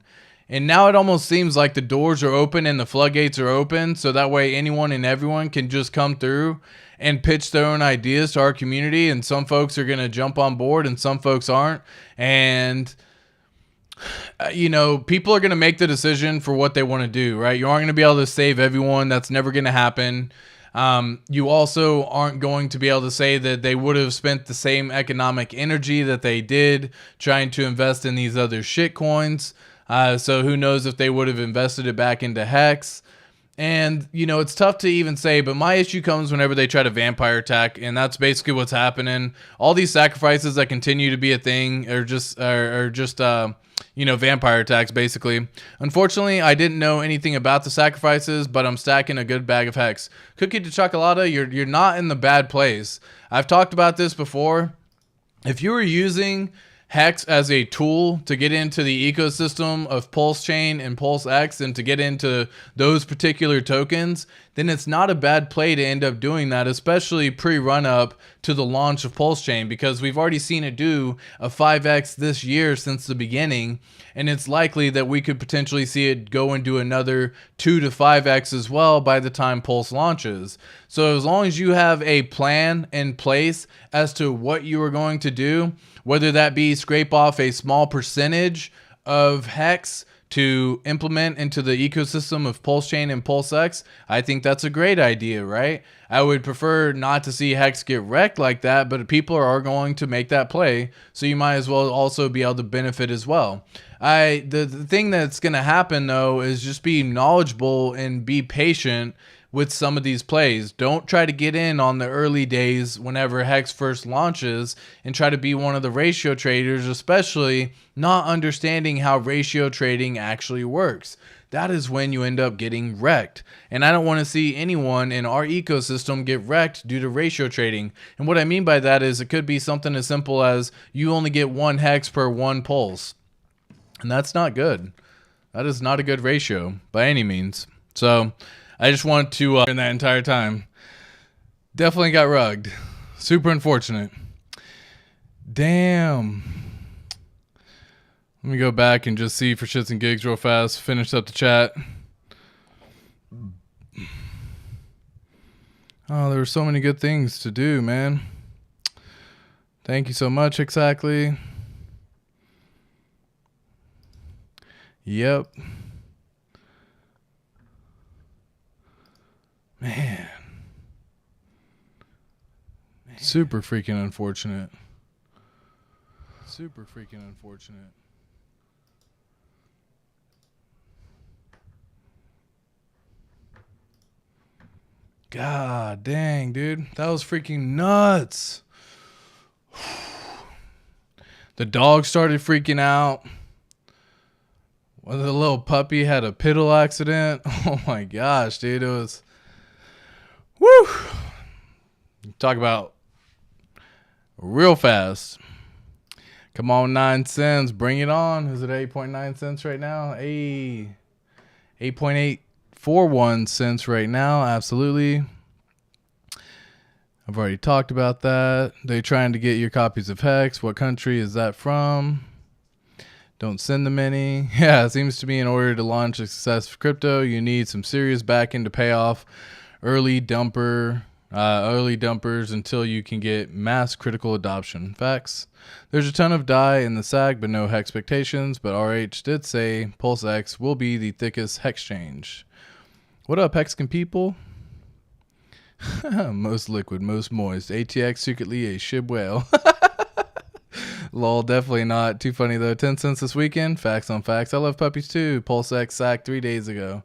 And now it almost seems like the doors are open and the floodgates are open, so that way anyone and everyone can just come through and pitch their own ideas to our community. And some folks are going to jump on board and some folks aren't. And people are going to make the decision for what they want to do, right? You aren't going to be able to save everyone. That's never going to happen. You also aren't going to be able to say that they would have spent the same economic energy that they did trying to invest in these other shit coins. So who knows if they would have invested it back into Hex. And, it's tough to even say, but my issue comes whenever they try to vampire attack, and that's basically what's happening. All these sacrifices that continue to be a thing are just vampire attacks, basically. Unfortunately, I didn't know anything about the sacrifices, but I'm stacking a good bag of Hex. Cookie to Chocolata, you're not in the bad place. I've talked about this before. If you were using Hex as a tool to get into the ecosystem of PulseChain and PulseX and to get into those particular tokens, then it's not a bad play to end up doing that, especially pre-run up to the launch of PulseChain, because we've already seen it do a 5x this year since the beginning, and it's likely that we could potentially see it go and do another 2 to 5x as well by the time Pulse launches. So as long as you have a plan in place as to what you are going to do, whether that be scrape off a small percentage of Hex to implement into the ecosystem of PulseChain and PulseX, I think that's a great idea, right? I would prefer not to see Hex get wrecked like that, but people are going to make that play, so you might as well also be able to benefit as well. The thing that's going to happen, though, is just be knowledgeable and be patient with some of these plays. Don't try to get in on the early days whenever Hex first launches and try to be one of the ratio traders, especially not understanding how ratio trading actually works. That is when you end up getting wrecked. And I don't want to see anyone in our ecosystem get wrecked due to ratio trading. And what I mean by that is it could be something as simple as you only get 1 Hex per 1 pulse. And that's not good. That is not a good ratio by any means. So I just want to, in that entire time, definitely got rugged. Super unfortunate. Damn. Let me go back and just see for shits and gigs real fast. Finish up the chat. Oh, there were so many good things to do, man. Thank you so much, exactly. Yep. Man. Super freaking unfortunate. Super freaking unfortunate. God dang, dude. That was freaking nuts. The dog started freaking out. Well, the little puppy had a piddle accident. Oh my gosh, dude. It was... Woo! Talk about real fast. Come on, 9 cents. Bring it on. Is it 8.9 cents right now? 8.841 cents right now. Absolutely. I've already talked about that. They're trying to get your copies of Hex. What country is that from? Don't send them any. Yeah, it seems to me in order to launch a successful crypto, you need some serious backing to pay off early dumpers until you can get mass critical adoption. Facts. There's a ton of DAI in the SAG, but no expectations. But RH did say PulseX will be the thickest hex change. What up, Hexican people? Most liquid, most moist. ATX secretly a shib whale. Lol, definitely not. Too funny though. 10 cents this weekend. Facts on facts. I love puppies too. PulseX sacked 3 days ago.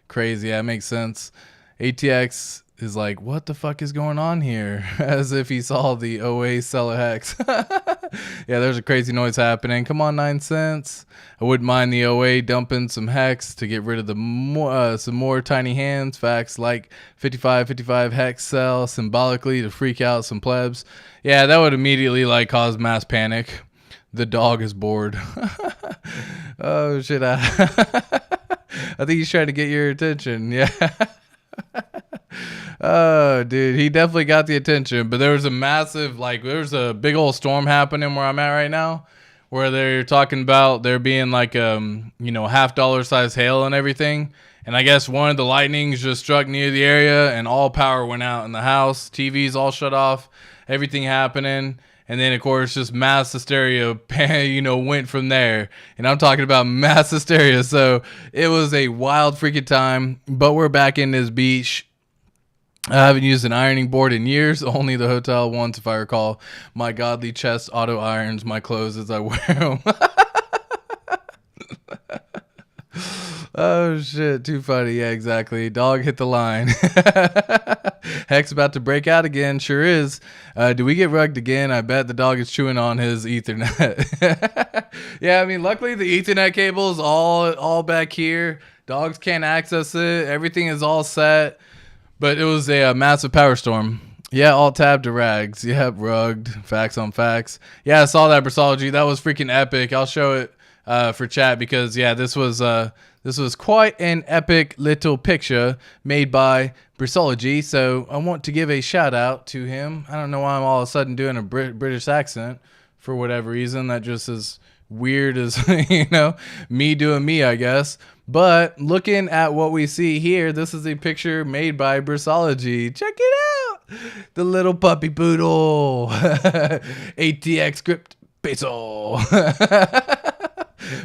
Crazy. Yeah, it makes sense. ATX is like, what the fuck is going on here? As if he saw the OA sell a Hex. Yeah, there's a crazy noise happening. Come on, 9 cents. I wouldn't mind the OA dumping some Hex to get rid of the some more tiny hands. Facts like 55 Hex sell symbolically to freak out some plebs. Yeah, that would immediately like cause mass panic. The dog is bored. Oh shit! I think he's trying to get your attention. Yeah. Oh, dude, he definitely got the attention, but there was a massive, there's a big old storm happening where I'm at right now, where they're talking about there being like, $half size hail and everything. And I guess one of the lightnings just struck near the area and all power went out in the house. TVs all shut off, everything happening. And then, of course, just mass hysteria, went from there. And I'm talking about mass hysteria. So it was a wild freaking time, but we're back in this beach. I haven't used an ironing board in years, only the hotel once, if I recall. My godly chest auto irons my clothes as I wear them. Oh, shit. Too funny. Yeah, exactly. Dog hit the line. Hex about to break out again. Sure is. Do we get rugged again? I bet the dog is chewing on his Ethernet. Yeah, I mean, luckily the Ethernet cable is all back here. Dogs can't access it. Everything is all set. But it was a massive power storm. Yeah, alt tab to rags. Yep, rugged. Facts on facts. Yeah, I saw that, Brasology. That was freaking epic. I'll show it for chat because, yeah, this was quite an epic little picture made by Brasology. So I want to give a shout out to him. I don't know why I'm all of a sudden doing a British accent for whatever reason. That just is weird as, me doing me, I guess. But looking at what we see here, this is a picture made by Brasology. Check it out. The little puppy poodle. ATX script peso.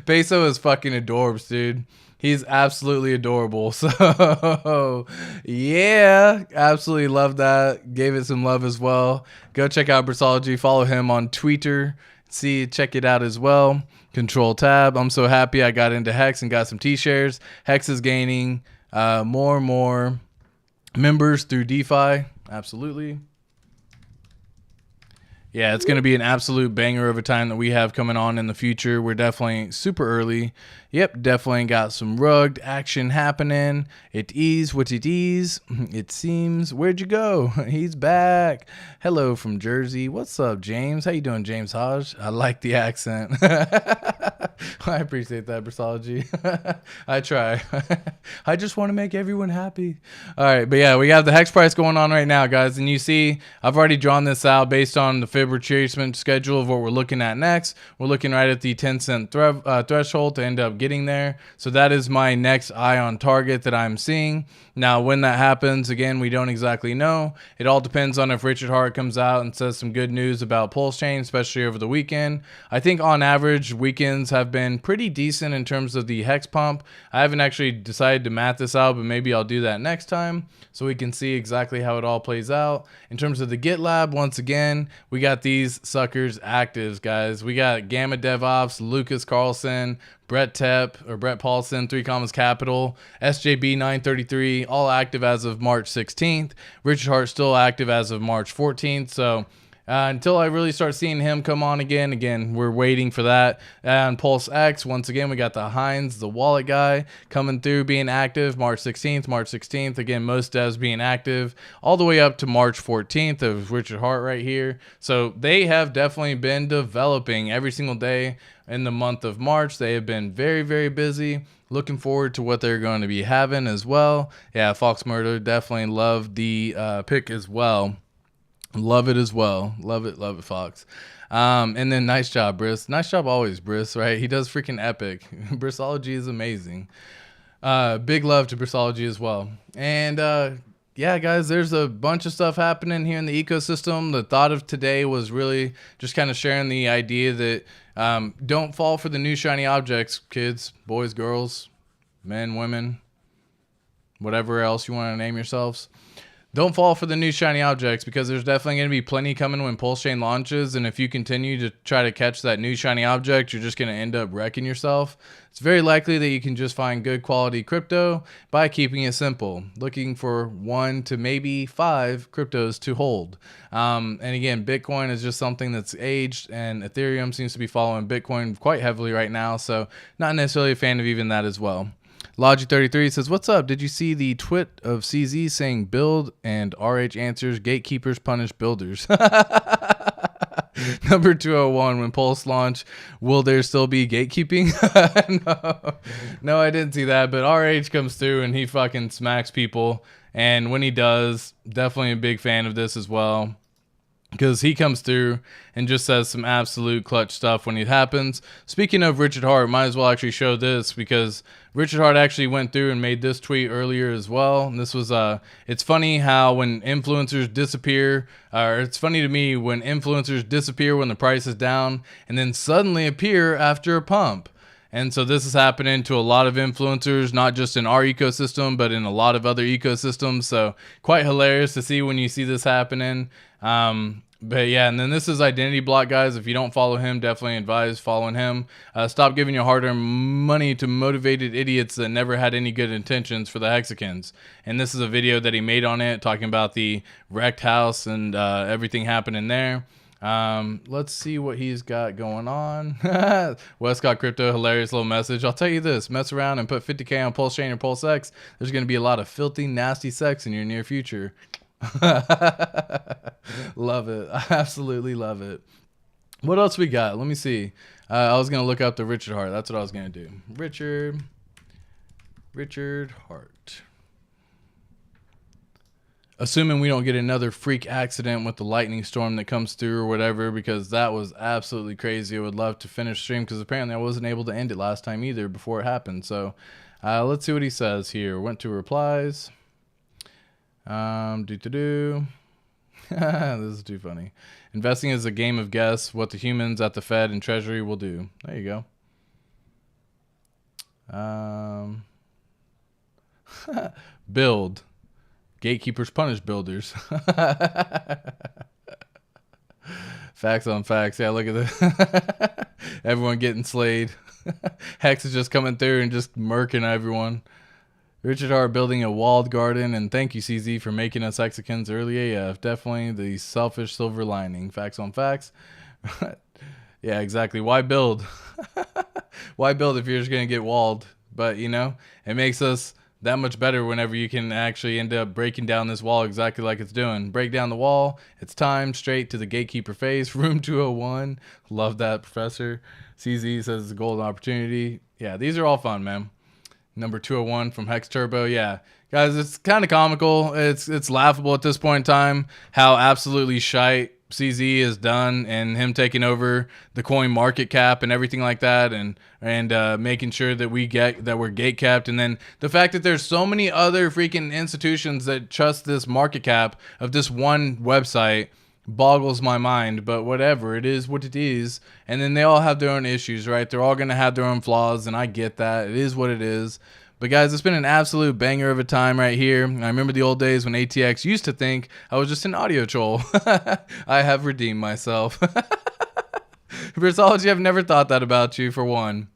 Peso is fucking adorbs, dude. He's absolutely adorable. So, yeah, absolutely love that. Gave it some love as well. Go check out Brissology. Follow him on Twitter. Check it out as well. Control tab. I'm so happy I got into Hex and got some T-shares. Hex is gaining more and more members through DeFi. Absolutely. Yeah, it's going to be an absolute banger of a time that we have coming on in the future. We're definitely super early. Yep, definitely got some rugged action happening. It is what it is. It seems. Where'd you go? He's back. Hello from Jersey. What's up, James? How you doing, James Hodge? I like the accent. I appreciate that, Brissology. I try. I just want to make everyone happy. All right, but yeah, we got the Hex price going on right now, guys. And you see, I've already drawn this out based on the fib retracement schedule of what we're looking at next. We're looking right at the 10-cent threshold to end up getting there. So that is my next eye on target that I'm seeing. Now, when that happens, again, we don't exactly know. It all depends on if Richard Hart comes out and says some good news about PulseChain, especially over the weekend. I think on average, weekends have been pretty decent in terms of the Hex pump. I haven't actually decided to math this out, but maybe I'll do that next time so we can see exactly how it all plays out. In terms of the GitLab, once again, we got these suckers actives, guys. We got Gamma DevOps, Lucas Carlson, Brett Paulson, 3 Commas Capital, SJB 933, all active as of March 16th. Richard Hart still active as of March 14th. So until I really start seeing him come on again, we're waiting for that. And Pulse X, once again, we got the Heinz, the wallet guy, coming through, being active March 16th. Again, most devs being active all the way up to March 14th of Richard Hart right here. So they have definitely been developing every single day in the month of March. They have been very, very busy. Looking forward to what they're going to be having as well. Yeah, Fox Murder, definitely love the pick as well. Love it as well. Love it, Fox. And then nice job, Briss. Nice job always, Briss, right? He does freaking epic. Brissology is amazing. Big love to Brissology as well. And yeah, guys, there's a bunch of stuff happening here in the ecosystem. The thought of today was really just kind of sharing the idea that don't fall for the new shiny objects, kids, boys, girls, men, women, whatever else you want to name yourselves. Don't fall for the new shiny objects, because there's definitely going to be plenty coming when PulseChain launches. And if you continue to try to catch that new shiny object, you're just going to end up wrecking yourself. It's very likely that you can just find good quality crypto by keeping it simple, looking for 1 to maybe 5 cryptos to hold. And again, Bitcoin is just something that's aged, and Ethereum seems to be following Bitcoin quite heavily right now. So not necessarily a fan of even that as well. Logic33 says, what's up? Did you see the twit of CZ saying build and RH answers gatekeepers punish builders? Number 201, when Pulse launch, will there still be gatekeeping? No, I didn't see that, but RH comes through and he fucking smacks people. And when he does, definitely a big fan of this as well, because he comes through and just says some absolute clutch stuff when it happens. Speaking of Richard Hart, might as well actually show this, because Richard Hart actually went through and made this tweet earlier as well. And this was, it's funny how when influencers disappear, or it's funny to me when influencers disappear when the price is down and then suddenly appear after a pump. And so this is happening to a lot of influencers, not just in our ecosystem, but in a lot of other ecosystems. So quite hilarious to see when you see this happening. But yeah, and then this is Identity Block, guys. If you don't follow him, definitely advise following him. Stop giving your hard-earned money to motivated idiots that never had any good intentions for the hexicans. And this is a video that he made on it, talking about the wrecked house and everything happening there. Let's see what he's got going on. Westcott Crypto, hilarious little message. I'll tell you this, mess around and put 50K on PulseChain or PulseX. There's going to be a lot of filthy, nasty sex in your near future. Love it. I absolutely love it. What else we got? Let me see. I was going to look up the Richard Hart. That's what I was going to do. Richard Hart. Assuming we don't get another freak accident with the lightning storm that comes through or whatever, because that was absolutely crazy. I would love to finish stream, because apparently I wasn't able to end it last time either before it happened. So let's see what he says here. Went to replies. This is too funny. Investing is a game of guess what the humans at the Fed and Treasury will do. There you go. Build. Gatekeepers punish builders. Facts on facts. Yeah, look at this. Everyone getting slayed. Hex is just coming through and just murking everyone. Richard R. building a walled garden, and thank you, CZ, for making us hexicans early AF. Definitely the selfish silver lining. Facts on facts. Yeah, exactly. Why build? Why build if you're just going to get walled? But, you know, it makes us that much better whenever you can actually end up breaking down this wall exactly like it's doing. Break down the wall. It's time straight to the gatekeeper phase. Room 201. Love that, Professor. CZ says it's a golden opportunity. Yeah, these are all fun, man. Number 201 from Hex Turbo. Yeah, guys, it's kind of comical. It's laughable at this point in time how absolutely shite CZ is done, and him taking over the coin market cap and everything like that, and making sure that we're gate capped, and then the fact that there's so many other freaking institutions that trust this market cap of this one website boggles my mind. But whatever, it is what it is. And then they all have their own issues, right? They're all gonna have their own flaws, and I get that. It is what it is. But guys, it's been an absolute banger of a time right here. I remember the old days when ATX used to think I was just an audio troll. I have redeemed myself. Versology, I've never thought that about you, for one.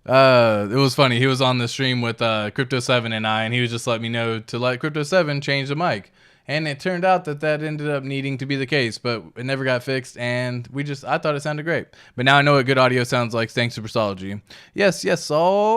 It was funny. He was on the stream with Crypto7 and I, and he was just letting me know to let Crypto7 change the mic. And it turned out that ended up needing to be the case, but it never got fixed, and I thought it sounded great. But now I know what good audio sounds like, thanks to Versology. Yes, yo.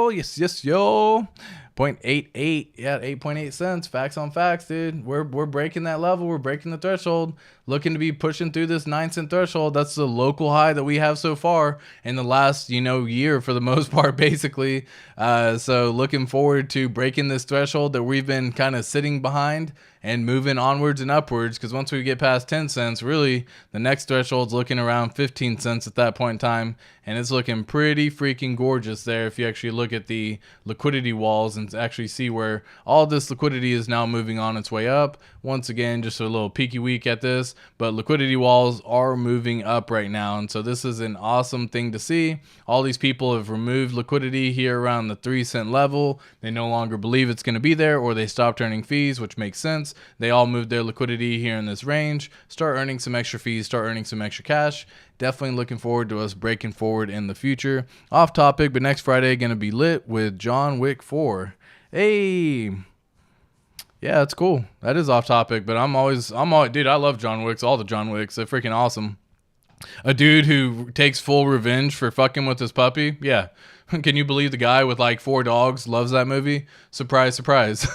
0.88, yeah, 8.8 cents. Facts on facts, dude. We're breaking that level. We're breaking the threshold. Looking to be pushing through this 9-cent threshold. That's the local high that we have so far in the last, year for the most part, basically. So looking forward to breaking this threshold that we've been kind of sitting behind and moving onwards and upwards, because once we get past 10 cents, really, the next threshold's looking around 15 cents at that point in time, and it's looking pretty freaking gorgeous there if you actually look at the liquidity walls and actually see where all this liquidity is now moving on its way up. Once again, just a little peeky week at this, but liquidity walls are moving up right now, and so this is an awesome thing to see. All these people have removed liquidity here around the 3-cent level. They no longer believe it's going to be there, or they stopped earning fees, which makes sense. They all moved their liquidity here in this range, start earning some extra fees, start earning some extra cash. Definitely looking forward to us breaking forward in the future. Off topic, but next Friday going to be lit with John Wick 4. Hey, yeah, that's cool. That is off topic, but I'm always, dude, I love John Wicks, all the John Wicks. They're freaking awesome. A dude who takes full revenge for fucking with his puppy. Yeah. Can you believe the guy with like 4 dogs loves that movie? Surprise, surprise.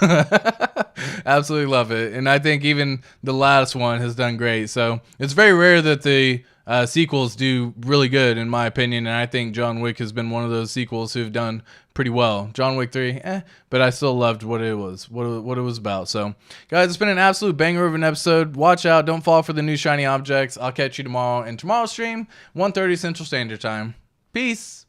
Absolutely love it. And I think even the last one has done great. So it's very rare that the sequels do really good, in my opinion. And I think John Wick has been one of those sequels who've done pretty well. John Wick 3, but I still loved what it was about. So guys, it's been an absolute banger of an episode. Watch out. Don't fall for the new shiny objects. I'll catch you tomorrow in tomorrow's stream, 1:30 Central Standard Time. Peace.